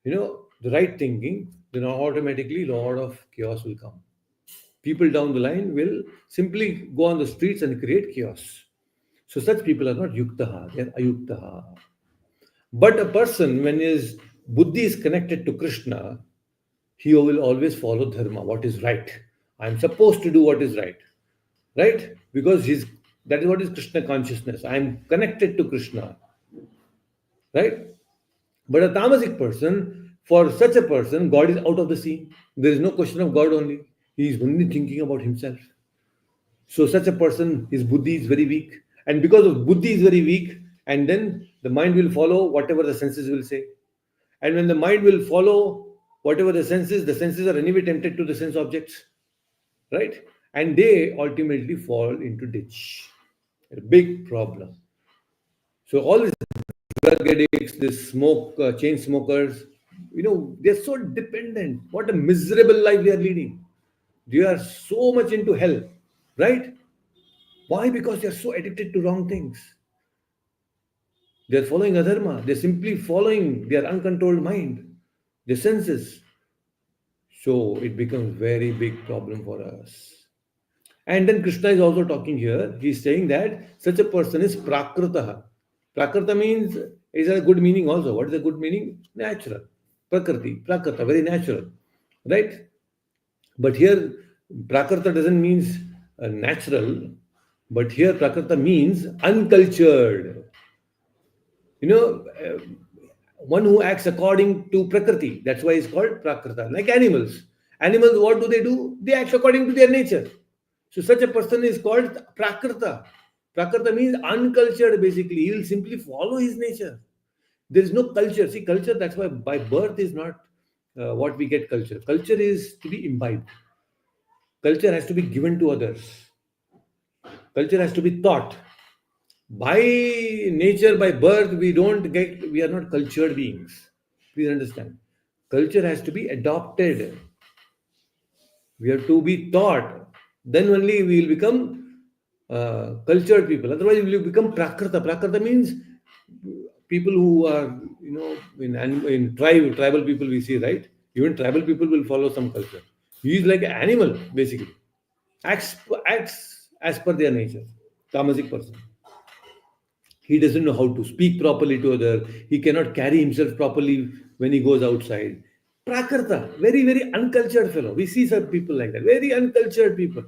the right thinking, then automatically a lot of chaos will come. People down the line will simply go on the streets and create chaos. So such people are not yuktaha, they are ayuktaha. But a person, when his buddhi is connected to Krishna, he will always follow dharma, what is right. I'm supposed to do what is right, right? Because that is what is Krishna consciousness. I'm connected to Krishna, right? But a tamasic person, for such a person, God is out of the scene. There is no question of God only. He is only thinking about himself. So such a person, his buddhi is very weak. And because of buddhi is very weak, and then the mind will follow whatever the senses will say. And when the mind will follow whatever the senses are anyway tempted to the sense objects, right? And they ultimately fall into ditch. A big problem. So all these drug addicts, this chain smokers, they're so dependent. What a miserable life they are leading. They are so much into hell, right? Why? Because they are so addicted to wrong things. They are following adharma. They're simply following their uncontrolled mind, their senses. So it becomes very big problem for us. And then Krishna is also talking here. He's saying that such a person is prakritaha. Prakrita means is a good meaning also. What is a good meaning? Natural. Prakriti, prakrita, very natural. Right? But here, Prakrta doesn't means natural, but here Prakrta means uncultured. You know, one who acts according to Prakriti. That's why it's called Prakrta. Like animals. Animals, what do? They act according to their nature. So such a person is called Prakrta. Prakrta means uncultured basically. He will simply follow his nature. There is no culture. See, culture, that's why by birth is not what we get culture. Culture is to be imbibed. Culture has to be given to others. Culture has to be taught. By nature, by birth, we are not cultured beings. Please understand. Culture has to be adopted. We have to be taught. Then only we will become cultured people. Otherwise, we will become Prakrta. Prakrta means people who are, in tribal people we see, right? Even tribal people will follow some culture. He is like an animal, basically. Acts as per their nature. Tamasic person. He doesn't know how to speak properly to other. He cannot carry himself properly when he goes outside. Prakrta, very very uncultured fellow. We see some people like that, very uncultured people.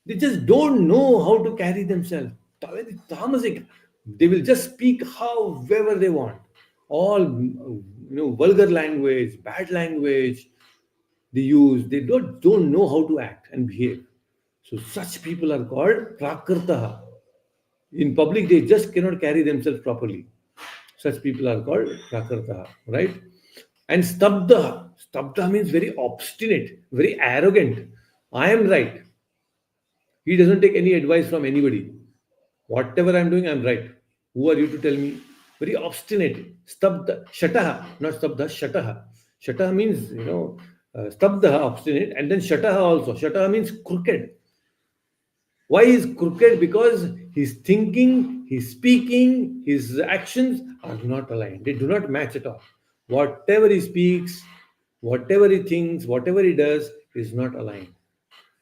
They just don't know how to carry themselves. Very tamasic. They will just speak however they want. All vulgar language, bad language they use. They don't know how to act and behave. So such people are called prakrta. In public, they just cannot carry themselves properly. Such people are called prakrta, right? And stabda means very obstinate, very arrogant. I am right. He doesn't take any advice from anybody. Whatever I'm doing, I'm right. Who are you to tell me? Very obstinate. Stabda, shataha, not stabda, shataha. Shataha means, stabda, obstinate, and then shataha also. Shataha means crooked. Why is crooked? Because his thinking, his speaking, his actions are not aligned. They do not match at all. Whatever he speaks, whatever he thinks, whatever he does is not aligned.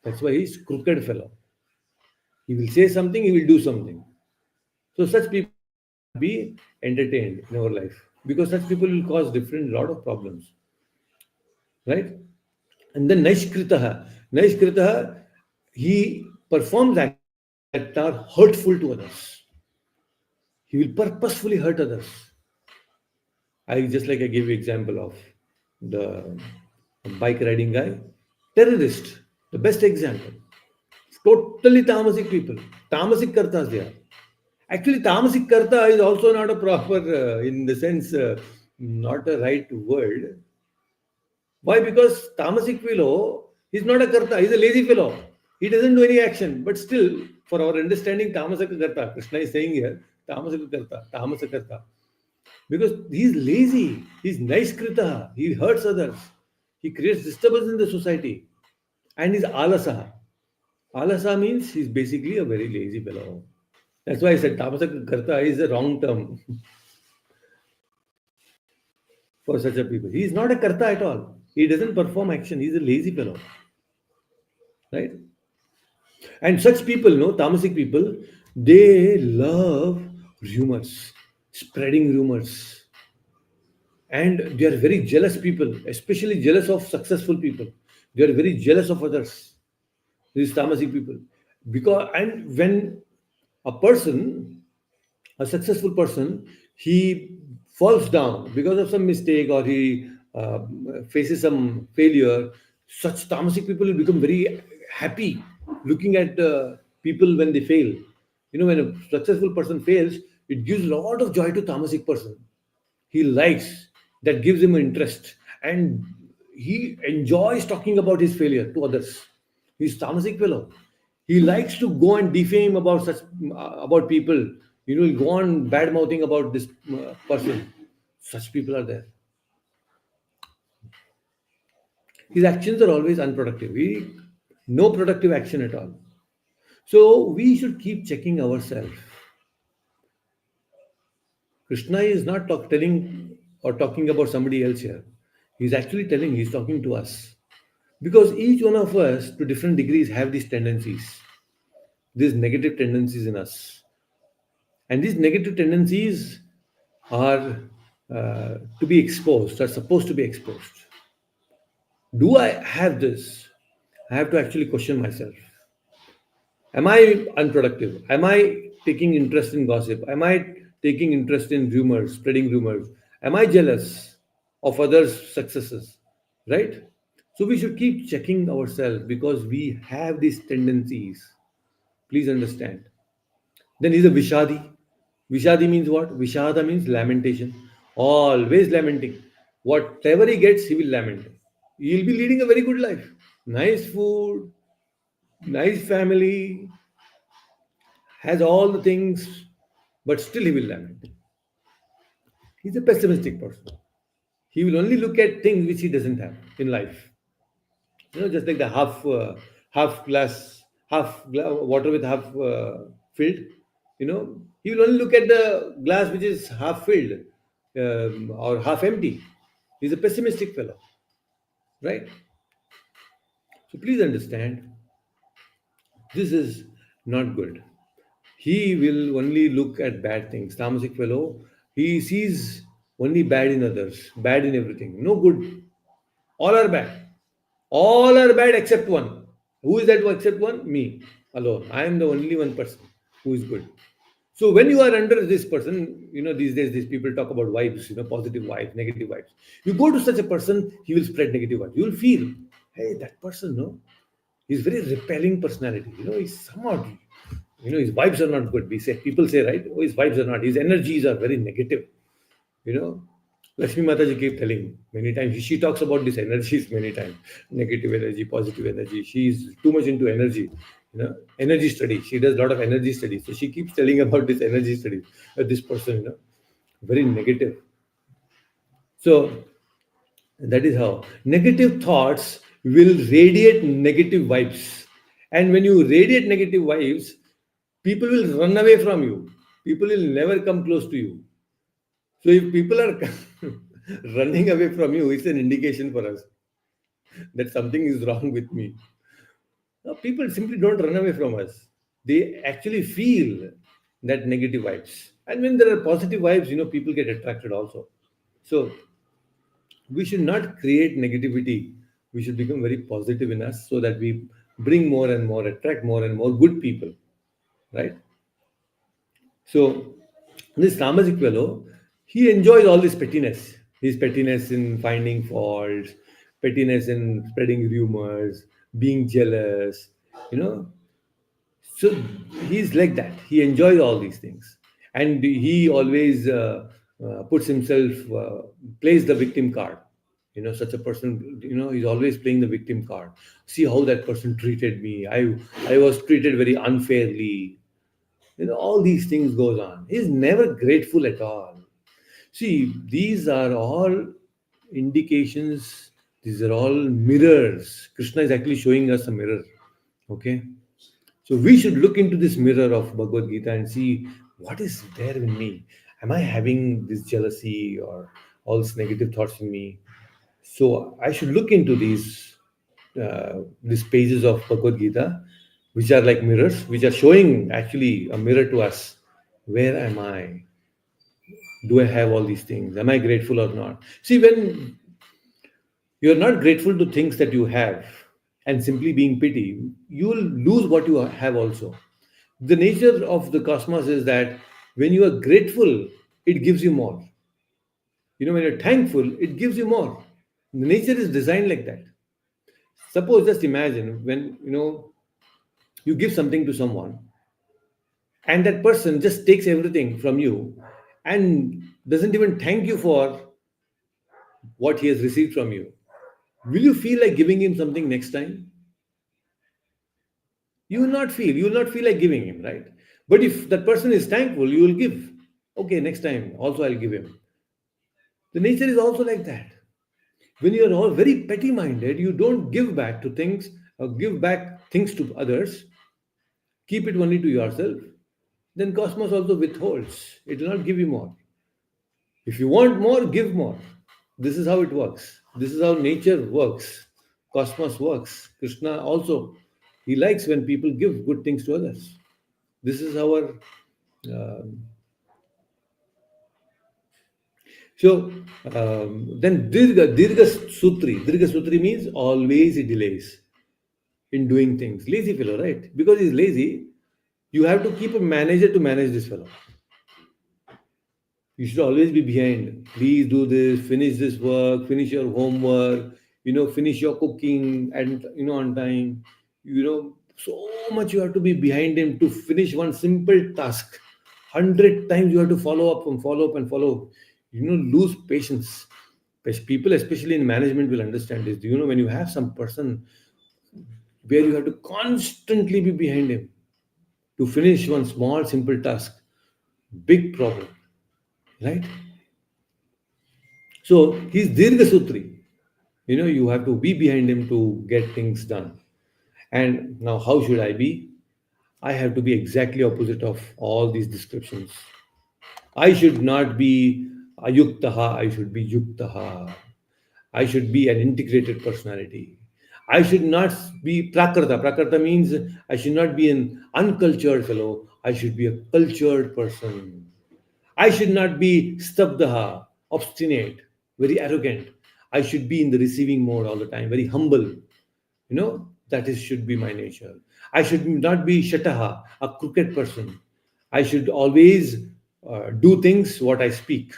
That's why he's crooked fellow. He will say something, he will do something. So such people cannot be entertained in our life because such people will cause different lot of problems, right? And then Naishkritaha. Naishkritaha, he performs actions that are hurtful to others. He will purposefully hurt others. I gave you example of the bike riding guy, terrorist, the best example. Totally tamasic people, tamasic kartas they are. Actually, tamasic karta is also not a proper, in the sense, not a right word. Why? Because tamasic fellow, he's not a karta, he's a lazy fellow. He doesn't do any action, but still, for our understanding, tamasaka karta, Krishna is saying here, tamasaka karta. Because he's lazy, he's naiskrita, he hurts others, he creates disturbance in the society, and he's alasa. Alasa means he's basically a very lazy fellow. That's why I said tamasaka karta is a wrong term for such a people. He's not a karta at all. He doesn't perform action. He's a lazy fellow, right? And such people, no, tamasic people, they love rumors, spreading rumors. And they are very jealous people, especially jealous of successful people. They are very jealous of others, these tamasic people. And when a person, a successful person, he falls down because of some mistake or he faces some failure, such tamasic people will become very happy looking at people when they fail. When a successful person fails, it gives a lot of joy to tamasic person. He likes, that gives him interest, and he enjoys talking about his failure to others. He's tamasic fellow. He likes to go and defame about about people. He'll go on bad mouthing about this person. Such people are there. His actions are always unproductive. No productive action at all. So we should keep checking ourselves. Krishna is not telling or talking about somebody else here. He's actually telling, he's talking to us. Because each one of us, to different degrees, have these tendencies, these negative tendencies in us. And these negative tendencies are to be exposed, are supposed to be exposed. Do I have this? I have to actually question myself. Am I unproductive? Am I taking interest in gossip? Am I taking interest in rumors, spreading rumors? Am I jealous of others' successes? Right? So we should keep checking ourselves because we have these tendencies. Please understand. Then he's a Vishadi. Vishadi means what? Vishada means lamentation. Always lamenting. Whatever he gets, he will lament. He'll be leading a very good life. Nice food, nice family, has all the things, but still he will lament. He's a pessimistic person. He will only look at things which he doesn't have in life. Just like the half glass, water with half filled. He will only look at the glass which is half filled or half empty. He's a pessimistic fellow, right? So please understand, this is not good. He will only look at bad things. Tamasic fellow, he sees only bad in others, bad in everything. No good. All are bad. All are bad except one. Who is that one except one? Me alone. I am the only one person who is good. So when you are under this person, these days these people talk about vibes, positive vibes, negative vibes. You go to such a person, he will spread negative vibes. You will feel, hey, that person, no, he's very repelling personality. He's somewhat, his vibes are not good. People say, right? Oh, his vibes are not. His energies are very negative. You know, Lakshmi Mataji keep telling many times. She talks about these energies many times. Negative energy, positive energy. She's too much into energy. Energy study. She does a lot of energy study. So she keeps telling about this energy study. This person, very negative. So that is how negative thoughts will radiate negative vibes. And when you radiate negative vibes, people will run away from you. People will never come close to you. So if people are running away from you, it's an indication for us that something is wrong with me. Now, people simply don't run away from us. They actually feel that negative vibes. And when there are positive vibes, people get attracted also. So we should not create negativity. We should become very positive in us so that we bring more and more, attract more and more good people, right? So this Tamasic fellow, he enjoys all this pettiness. His pettiness in finding faults, pettiness in spreading rumors, being jealous, you know. So he's like that. He enjoys all these things, and he always puts himself, plays the victim card. Such a person, he's always playing the victim card. See how that person treated me. I was treated very unfairly. All these things goes on. He's never grateful at all. See, these are all indications. These are all mirrors. Krishna is actually showing us a mirror. Okay. So we should look into this mirror of Bhagavad Gita and see what is there in me. Am I having this jealousy or all these negative thoughts in me? So I should look into these pages of Bhagavad Gita, which are like mirrors, which are showing actually a mirror to us. Where am I? Do I have all these things? Am I grateful or not? See, when you're not grateful to things that you have and simply being pity, you will lose what you have also. The nature of the cosmos is that when you are grateful, it gives you more. When you're thankful, it gives you more. The nature is designed like that. Suppose, just imagine when you give something to someone and that person just takes everything from you and doesn't even thank you for what he has received from you. Will you feel like giving him something next time? You will not feel like giving him, right? But if that person is thankful, you will give. Okay, next time also I'll give him. The nature is also like that. When you are all very petty minded, you don't give back to things or give back things to others, keep it only to yourself, then cosmos also withholds. It will not give you more. If you want more, give more. This is how it works. This is how nature works. Cosmos works. Krishna also, he likes when people give good things to others. This is our. um then Dirga Sutri. Dirga Sutri means always he delays. in doing things. Lazy fellow, right? Because he's lazy, you have to keep a manager to manage this fellow. You should always be behind. Please do this, finish this work, finish your homework, finish your cooking and on time. So much you have to be behind him to finish one simple task. 100 times you have to follow up and follow up and follow. Lose patience. People, especially in management, will understand this. When you have some person where you have to constantly be behind him to finish one small simple task, big problem, right? So he's Dirgha Sutri. You have to be behind him to get things done. And now, how should I be? I have to be exactly opposite of all these descriptions. I should not be ayuktaha, I should be yuktaha. I should be an integrated personality. I should not be prakrata. Prakrata means I should not be an uncultured fellow. I should be a cultured person. I should not be stabdaha, obstinate, very arrogant. I should be in the receiving mode all the time, very humble. That is should be my nature. I should not be shataha, a crooked person. I should always do things what I speak.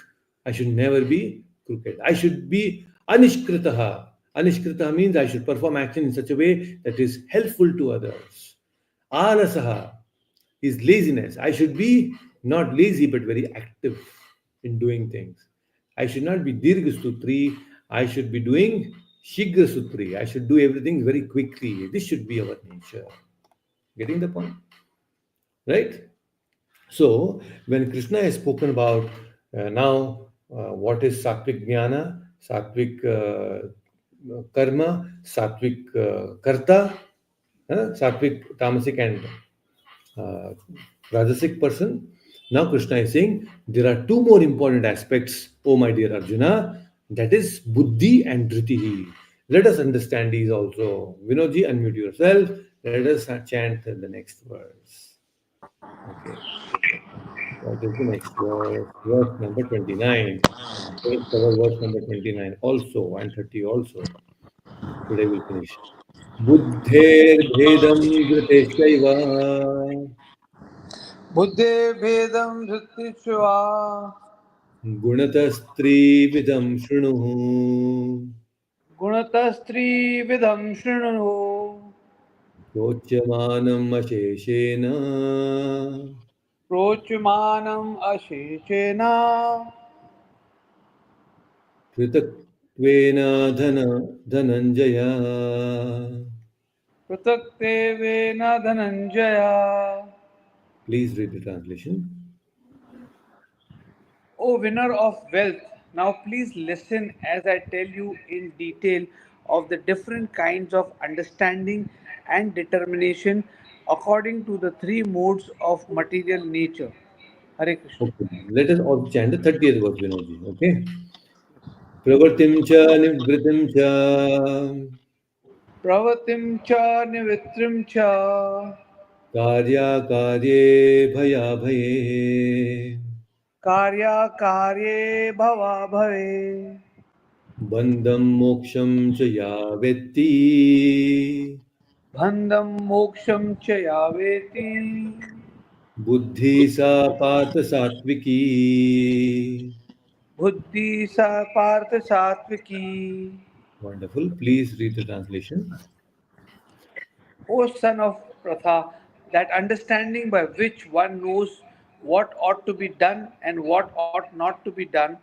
I should never be crooked. I should be anishkritaha. Anishkritaha means I should perform action in such a way that is helpful to others. Alasaha is laziness. I should be not lazy but very active in doing things. I should not be Dirghasutri. I should be doing Shigrasutri. I should do everything very quickly. This should be our nature. Getting the point? Right? So, when Krishna has spoken about now what is Sattvic Jnana, Sattvic Karma, Sattvic Karta, Sattvic Tamasic and uh, Rajasic person. Now Krishna is saying there are two more important aspects, oh my dear Arjuna, that is Buddhi and Dhritihi. Let us understand these also. Vinodji, unmute yourself. Let us chant the next verse. Okay. What is the next verse? Verse number 29. Let us cover verse number 29 also and 30 also. Today we'll finish. बुद्धेर्भेदं धृतेश्चैव बुद्धेर्भेदं धृतिष्वा गुणतस्त्रिविधं शृणु गुणतस्त्रिविधं शृणु प्रोच्यमानम् अशेषेण प्रोच्यमानम् अशेषेण पृथक्त्वेन Dhananjay. पृथक्तेवेन Dhananjay. Please read the translation. O winner of wealth, now please listen as I tell you in detail of the different kinds of understanding and determination according to the three modes of material nature. Hare Krishna. Okay. Let us all chant the 30th verse, Vinodji. Okay. प्रवृत्तिं च निवृत्तिं च प्रवृत्तिं च निवृत्तिं च कार्याकार्ये भयाभये कार्याकार्ये भवाभवे बन्धं मोक्षं च या वेत्ति बन्धं मोक्षं च या वेत्ति बुद्धि सा पार्थ सात्विकी. बुद्धि सा पार्थ सात्विकी. Wonderful. Please read the translation. O son of Pratha, that understanding by which one knows what ought to be done and what ought not to be done,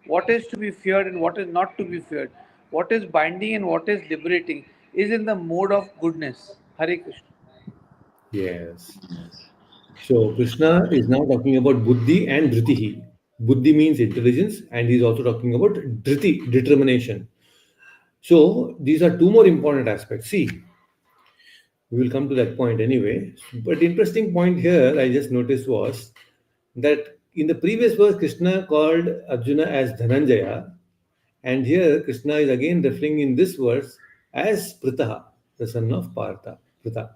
what is to be feared and what is not to be feared, what is binding and what is liberating, is in the mode of goodness. Hare Krishna. Yes. So Krishna is now talking about buddhi and dhritihi. Buddhi means intelligence, and he's also talking about dhriti, determination. So these are two more important aspects. See, we will come to that point anyway. But interesting point here I just noticed was that in the previous verse, Krishna called Arjuna as Dhananjaya, and here Krishna is again referring in this verse as Pritaha, the son of Partha. Pritha.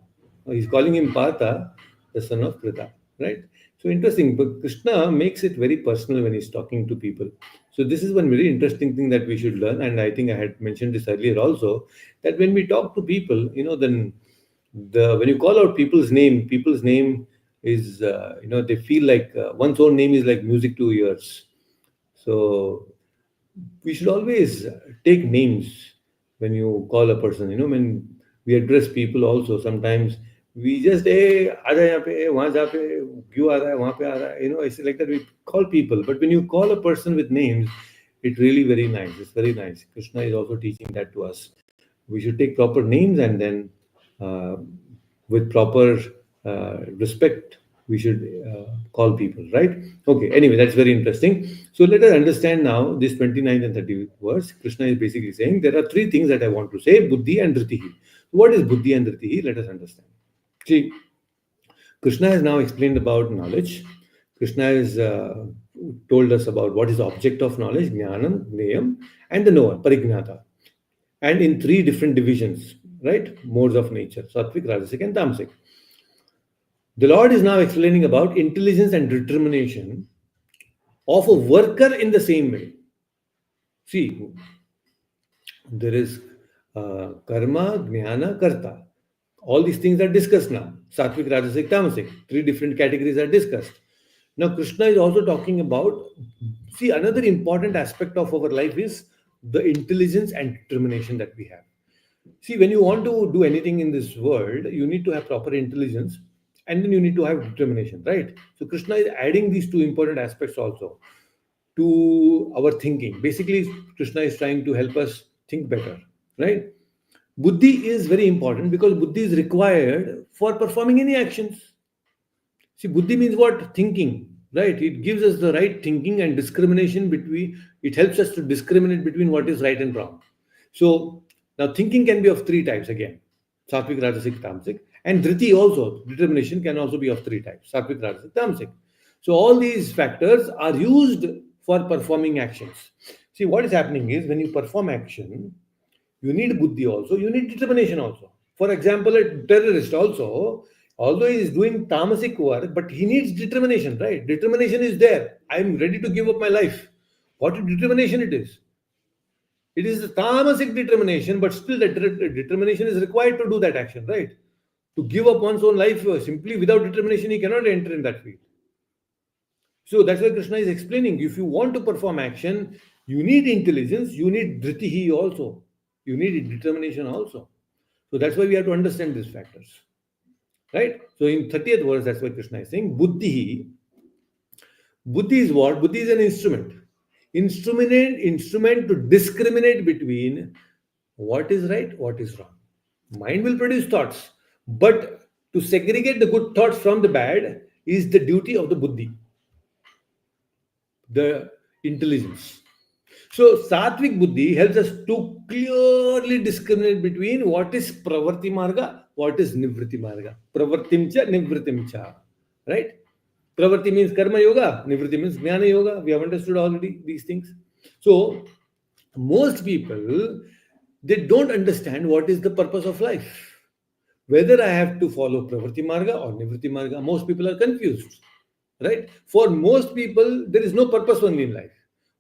He's calling him Partha, the son of Pritha, right? So interesting, but Krishna makes it very personal when he's talking to people. So this is one very interesting thing that we should learn, and I think I had mentioned this earlier also, that when we talk to people, then The when you call out people's name is they feel like one's own name is like music to ears. So we should always take names when you call a person. When we address people also, sometimes we just hey आ जा यहाँ पे वहाँ जा पे क्यों आ रहा है वहाँ पे आ रहा है it's like that we call people. But when you call a person with names, it really very nice. It's very nice. Krishna is also teaching that to us. We should take proper names, and then uh, with proper respect we should call people, right? Okay, anyway, that's very interesting. So let us understand now this 29th and 30th verse. Krishna is basically saying there are three things that I want to say: buddhi and dhritihi. What is buddhi and dhritihi? Let us understand. See, Krishna has now explained about knowledge. Krishna has told us about what is the object of knowledge: jnanam, gneyam, and the knower, parignata, and in three different divisions, right? Modes of nature: sattvic, rajasic, and tamasic. The Lord is now explaining about intelligence and determination of a worker in the same way. See, there is karma, jnana, karta. All these things are discussed now. Sattvic, rajasic, tamasic. Three different categories are discussed. Now, Krishna is also talking about, see, another important aspect of our life is the intelligence and determination that we have. See, when you want to do anything in this world, you need to have proper intelligence and then you need to have determination, right? So, Krishna is adding these two important aspects also to our thinking. Basically, Krishna is trying to help us think better, right? Buddhi is very important because buddhi is required for performing any actions. See, buddhi means what? Thinking, right? It gives us the right thinking and discrimination between, it helps us to discriminate between what is right and wrong. So, now thinking can be of three types again: sattvic, rajasic, tamasic. And dhriti also, determination can also be of three types: sattvic, rajasic, tamasic. So, all these factors are used for performing actions. See, what is happening is when you perform action, you need buddhi also, you need determination also. For example, a terrorist also, although he is doing tamasic work, but he needs determination, right? Determination is there. I'm ready to give up my life. What determination it is? It is the tamasic determination, but still that determination is required to do that action, right? To give up one's own life simply without determination, he cannot enter in that field. So that's why Krishna is explaining. If you want to perform action, you need intelligence, you need dhritihi also. You need determination also. So that's why we have to understand these factors. Right? So in 30th verse, that's why Krishna is saying, buddhi. Buddhi is what? Buddhi is an instrument. Instrument to discriminate between what is right, what is wrong. Mind will produce thoughts, but to segregate the good thoughts from the bad is the duty of the buddhi, the intelligence. So sattvic buddhi helps us to clearly discriminate between what is pravarti marga, what is nivritti marga. Pravartim cha, nivritim cha. Right? Pravarti means karma yoga, nivritti means jnana yoga. We have understood already these things. So most people, they don't understand what is the purpose of life. Whether I have to follow pravarti marga or nivritti marga, most people are confused. Right? For most people, there is no purpose only in life.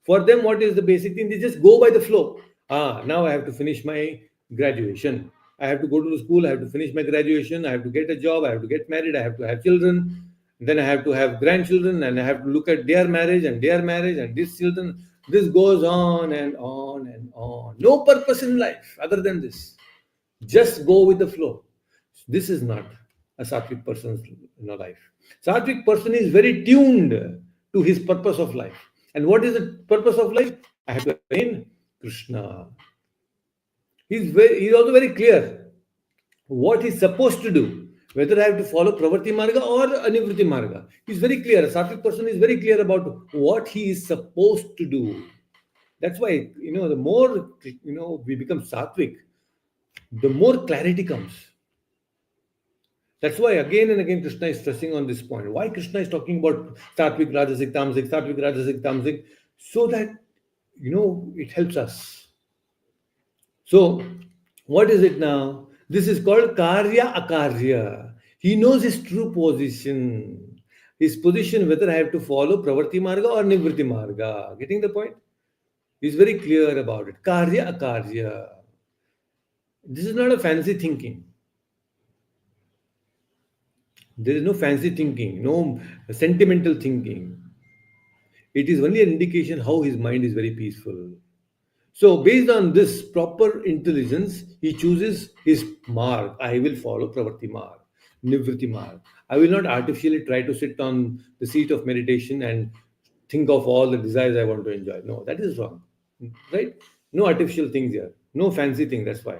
For them, what is the basic thing? They just go by the flow. Now I have to finish my graduation. I have to go to the school. I have to finish my graduation. I have to get a job. I have to get married. I have to have children. Then I have to have grandchildren, and I have to look at their marriage and these children. This goes on and on and on. No purpose in life other than this. Just go with the flow. This is not a sattvic person's life. Sattvic person is very tuned to his purpose of life. And what is the purpose of life? I have to attain Krishna. He's also very clear what he's supposed to do. Whether I have to follow Pravarti Marga or Anivritti Marga. He's very clear. A sattvic person is very clear about what he is supposed to do. That's why, the more, we become sattvic, the more clarity comes. That's why again and again Krishna is stressing on this point. Why Krishna is talking about sattvic, rajasic, tamasic, so that it helps us. So what is it now? This is called karya akarya. He knows his true position. His position, whether I have to follow pravarti marga or nivritti marga. Getting the point? He's very clear about it. Karya akarya. This is not a fancy thinking. There is no fancy thinking, no sentimental thinking. It is only an indication how his mind is very peaceful. So, based on this proper intelligence, he chooses his mark. I will follow Pravarti mark, Nivriti mark. I will not artificially try to sit on the seat of meditation and think of all the desires I want to enjoy. No, that is wrong. Right? No artificial things here. No fancy thing. That's why.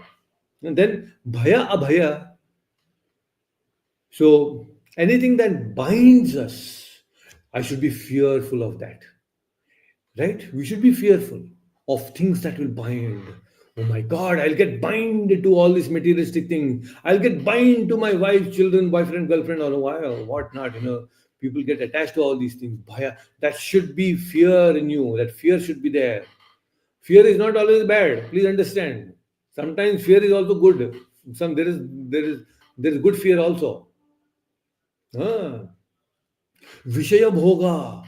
And then bhaya abhaya. So anything that binds us, I should be fearful of that. Right? We should be fearful of things that will bind. Oh my God, I'll get bind to all this materialistic thing. I'll get bind to my wife, children, boyfriend, girlfriend, or why or what not. People get attached to all these things. Bhaya, that should be fear in you. That fear should be there. Fear is not always bad. Please understand. Sometimes fear is also good. Some there is good fear also. Ah. Vishaya bhoga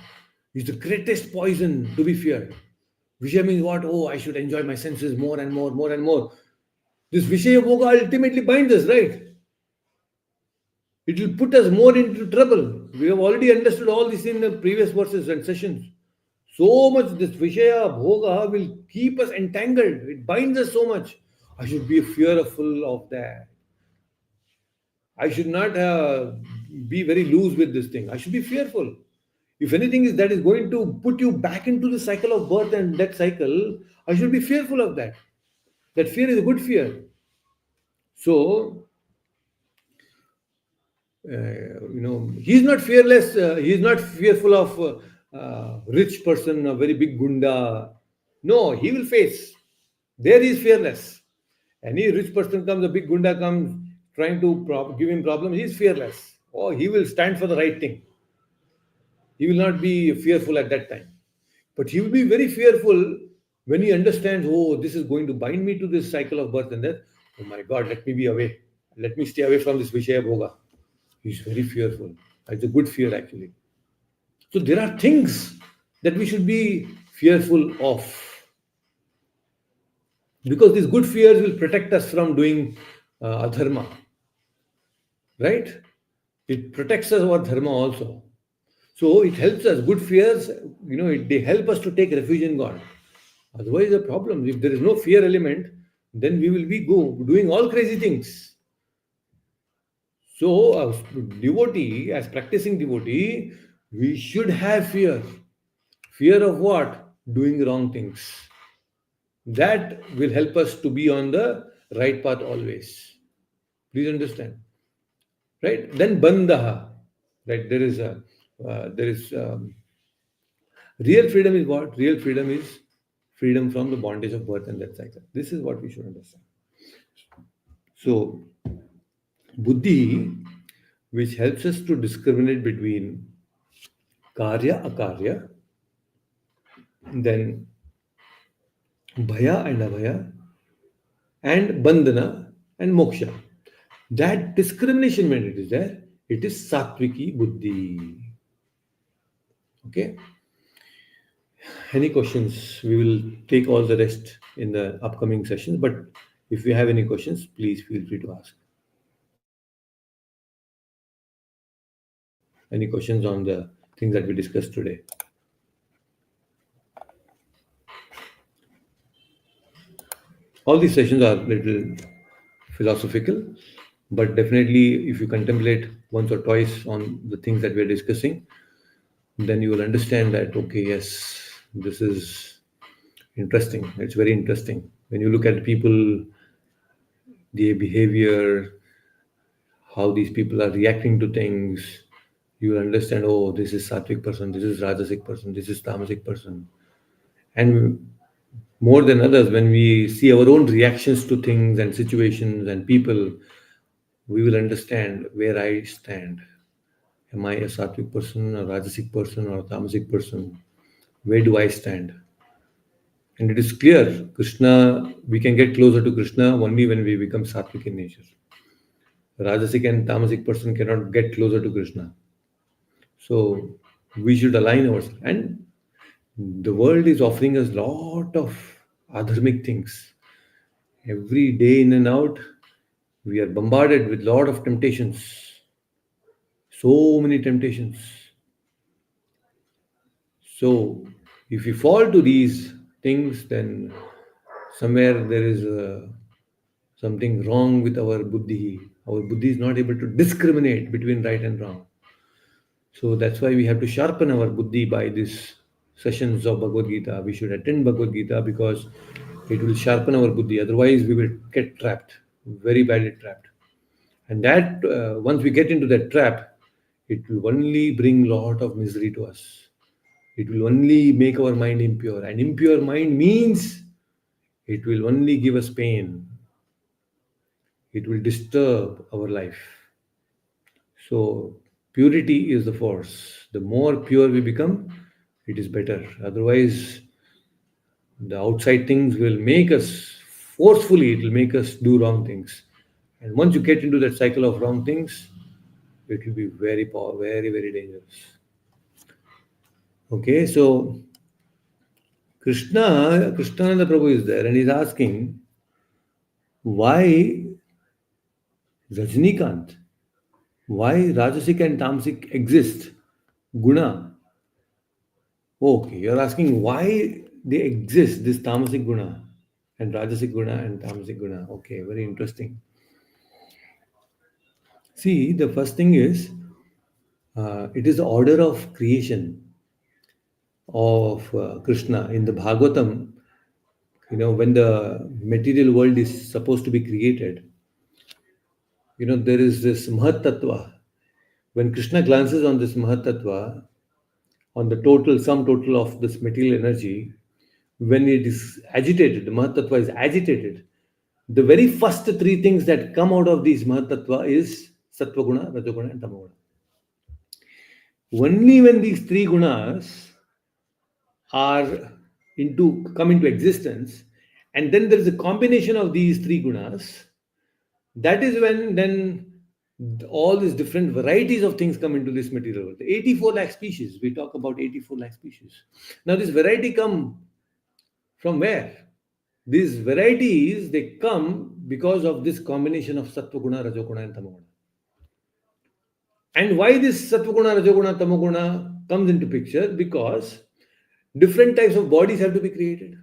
is the greatest poison to be feared. Vishaya means what? Oh, I should enjoy my senses more and more, more and more. This Vishaya bhoga ultimately binds us, right? It will put us more into trouble. We have already understood all this in the previous verses and sessions. So much this Vishaya bhoga will keep us entangled. It binds us so much. I should be fearful of that. I should not be very loose with this thing. I should be fearful. If anything is that is going to put you back into the cycle of birth and death cycle, I should be fearful of that. That fear is a good fear. So, he's not fearless. He's not fearful of rich person, a very big gunda. No, he will face. There he is fearless. Any rich person comes, a big gunda comes trying to give him problems, he is fearless. Oh, he will stand for the right thing. He will not be fearful at that time. But he will be very fearful when he understands, oh, this is going to bind me to this cycle of birth and death. Oh my God, let me be away. Let me stay away from this Vishaya Bhoga. He's very fearful. It's a good fear, actually. So there are things that we should be fearful of. Because these good fears will protect us from doing adharma. Right? It protects us our dharma also. So it helps us. Good fears, they help us to take refuge in God. Otherwise, the problem, if there is no fear element, then we will be doing all crazy things. So, as devotee, as practicing devotee, we should have fear. Fear of what? Doing wrong things. That will help us to be on the right path always. Please understand. Right? Then bandaha. Right? There is real freedom is what? Real freedom is freedom from the bondage of birth and death cycle. This is what we should understand. So, buddhi, which helps us to discriminate between karya, akarya, then bhaya and abhaya, and bandhana and moksha. That discrimination, when it is there, it is satviki buddhi. Okay. Any questions? We will take all the rest in the upcoming sessions. But if you have any questions, please feel free to ask. Any questions on the things that we discussed today? All these sessions are little philosophical, but definitely if you contemplate once or twice on the things that we are discussing, then you will understand that, okay, yes, this is interesting. It's very interesting. When you look at people, their behavior, how these people are reacting to things, you will understand, oh, this is sattvic person, this is rajasic person, this is tamasic person. And more than others, when we see our own reactions to things and situations and people, we will understand where I stand. Am I a sattvic person, a rajasic person, or a tamasic person? Where do I stand? And it is clear, Krishna, we can get closer to Krishna only when we become sattvic in nature. Rajasic and tamasic person cannot get closer to Krishna. So we should align ourselves. And the world is offering us lot of adharmic things. Every day in and out, we are bombarded with lot of temptations. So many temptations. So if we fall to these things, then somewhere there is something wrong with our buddhi. Our buddhi is not able to discriminate between right and wrong. So that's why we have to sharpen our buddhi by these sessions of Bhagavad Gita. We should attend Bhagavad Gita because it will sharpen our buddhi. Otherwise, we will get trapped, very badly trapped. And that once we get into that trap, it will only bring lot of misery to us. It will only make our mind impure. And impure mind means it will only give us pain. It will disturb our life. So, purity is the force. The more pure we become, it is better. Otherwise, the outside things will make us forcefully, it will make us do wrong things. And once you get into that cycle of wrong things, it will be very power, very, very dangerous. Okay, so Krishnananda Prabhu is there and he's asking why Rajnikant, why Rajasic and Tamasic exist? Guna. Okay, you're asking why they exist, this Tamasic Guna and Rajasic Guna and Tamasic Guna. Okay, very interesting. See, the first thing is it is the order of creation of Krishna. In the Bhagavatam, when the material world is supposed to be created, there is this Mahat Tattva. When Krishna glances on this Mahat Tattva, on the sum total of this material energy, when it is agitated, the Mahat Tattva is agitated, the very first three things that come out of this Mahat Tattva is Sattva Guna, Rajoguna, and Tamoguna. Only when these three gunas are come into existence, and then there is a combination of these three gunas, that is when then all these different varieties of things come into this material world. 84 lakh species, we talk about 84 lakh species. Now this variety come from where? These varieties, they come because of this combination of Sattva Guna, Rajoguna, and Tamoguna. And why this Sattva Guna, Rajoguna, Tamoguna comes into picture? Because different types of bodies have to be created.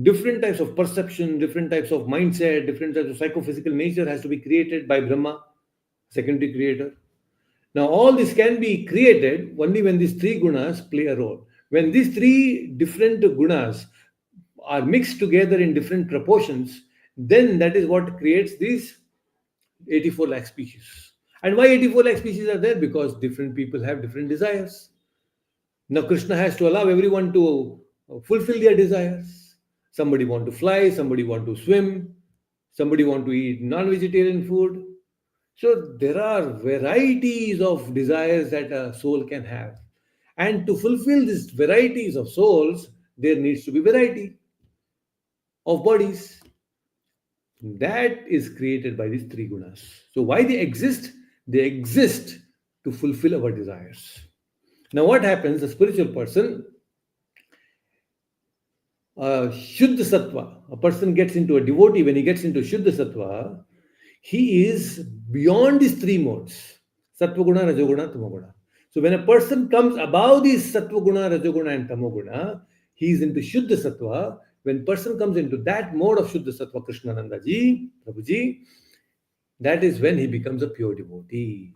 Different types of perception, different types of mindset, different types of psychophysical nature has to be created by Brahma, secondary creator. Now, all this can be created only when these three gunas play a role. When these three different gunas are mixed together in different proportions, then that is what creates these 84 lakh species. And why 84 lakh species are there? Because different people have different desires. Now, Krishna has to allow everyone to fulfill their desires. Somebody want to fly, somebody want to swim, somebody want to eat non-vegetarian food. So there are varieties of desires that a soul can have. And to fulfill these varieties of souls, there needs to be variety of bodies. That is created by these three gunas. So why they exist? They exist to fulfill our desires. Now what happens? A spiritual person, Shuddha Sattva, a person gets into a devotee, when he gets into Shuddha Sattva, he is beyond these three modes, Sattva Guna, Rajoguna, Tamoguna. So when a person comes above these Sattva Guna, Rajoguna, and Tamoguna, he is into Shuddha Sattva. When person comes into that mode of Shuddha Sattva, Krishnananda ji, Prabhuji, that is when he becomes a pure devotee.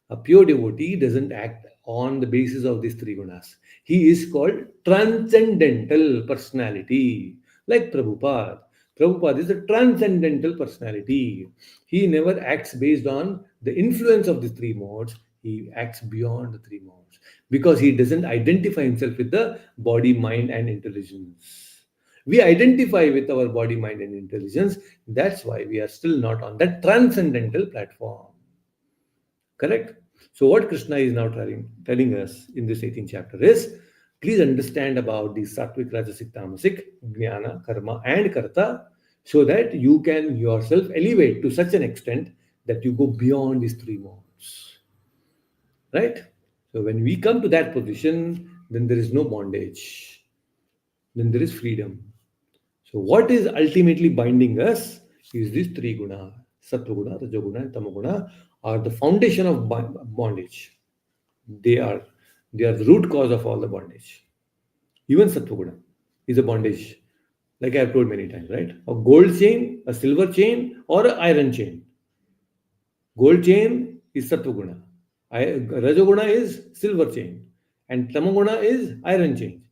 A pure devotee doesn't act on the basis of these three gunas. He is called transcendental personality, like Prabhupada. Prabhupada is a transcendental personality. He never acts based on the influence of the three modes. He acts beyond the three modes because he doesn't identify himself with the body, mind, and intelligence. We identify with our body, mind, and intelligence. That's why we are still not on that transcendental platform. Correct? So what Krishna is now telling us in this 18th chapter is, please understand about the Sattvic, Rajasic, Tamasic, Jnana, Karma, and Karta, so that you can yourself elevate to such an extent that you go beyond these three modes. Right? So when we come to that position, then there is no bondage. Then there is freedom. So what is ultimately binding us is these three guna, Sattva Guna, Rajoguna, and Tamoguna. are the foundation of bondage. They are they are the root cause of all the bondage. Even Sattva is a bondage, like I have told many times, right? A gold chain, a silver chain, or an iron chain. Gold chain is Sattva Guna. Rajoguna is silver chain. And Tamaguna is iron chain.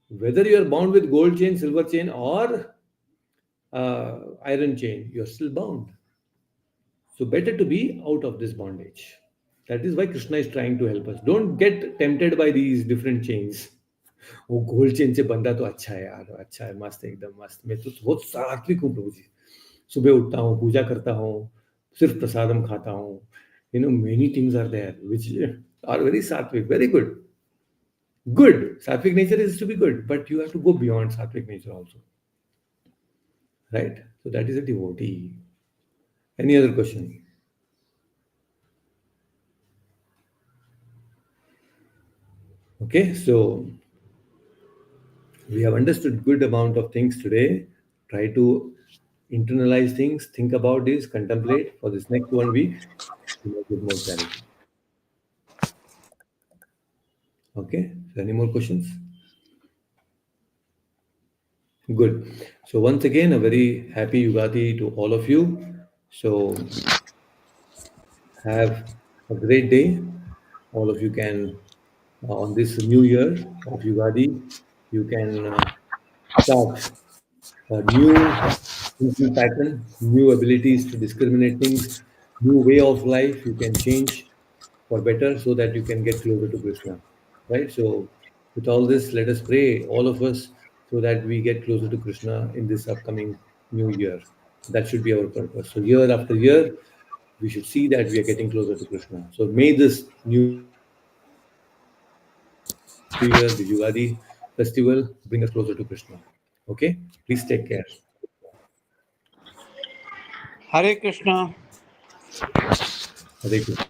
Whether you are bound with gold chain, silver chain, or iron chain, you are still bound. So better to be out of this bondage. That is why Krishna is trying to help us. Don't get tempted by these different chains. वो gold chain से बंधा तो अच्छा है यार, अच्छा है, मस्त एकदम मस्त। मैं तो बहुत सात्विक हूँ प्रभु जी। सुबह उठता हूँ, पूजा करता हूँ, सिर्फ प्रसादम खाता हूँ। Many things are there which are very sattvic, very good. Good. Sattvic nature is to be good, but you have to go beyond sattvic nature also. Right? So that is a devotee. Any other question? Okay, so we have understood good amount of things today. Try to internalize things, think about this, contemplate for this next 1 week. You might get more clarity. Okay, so any more questions? Good. So once again, a very happy Yugadi to all of you. So have a great day. All of you can, on this new year of Yugadi, you can start a new thinking pattern, new abilities to discriminate things, new way of life you can change for better so that you can get closer to Krishna. Right? So, with all this, let us pray, all of us, so that we get closer to Krishna in this upcoming new year. That should be our purpose. So, year after year, we should see that we are getting closer to Krishna. So, may this new year, the Yugadi festival, bring us closer to Krishna. Okay? Please take care. Hare Krishna. Hare Krishna.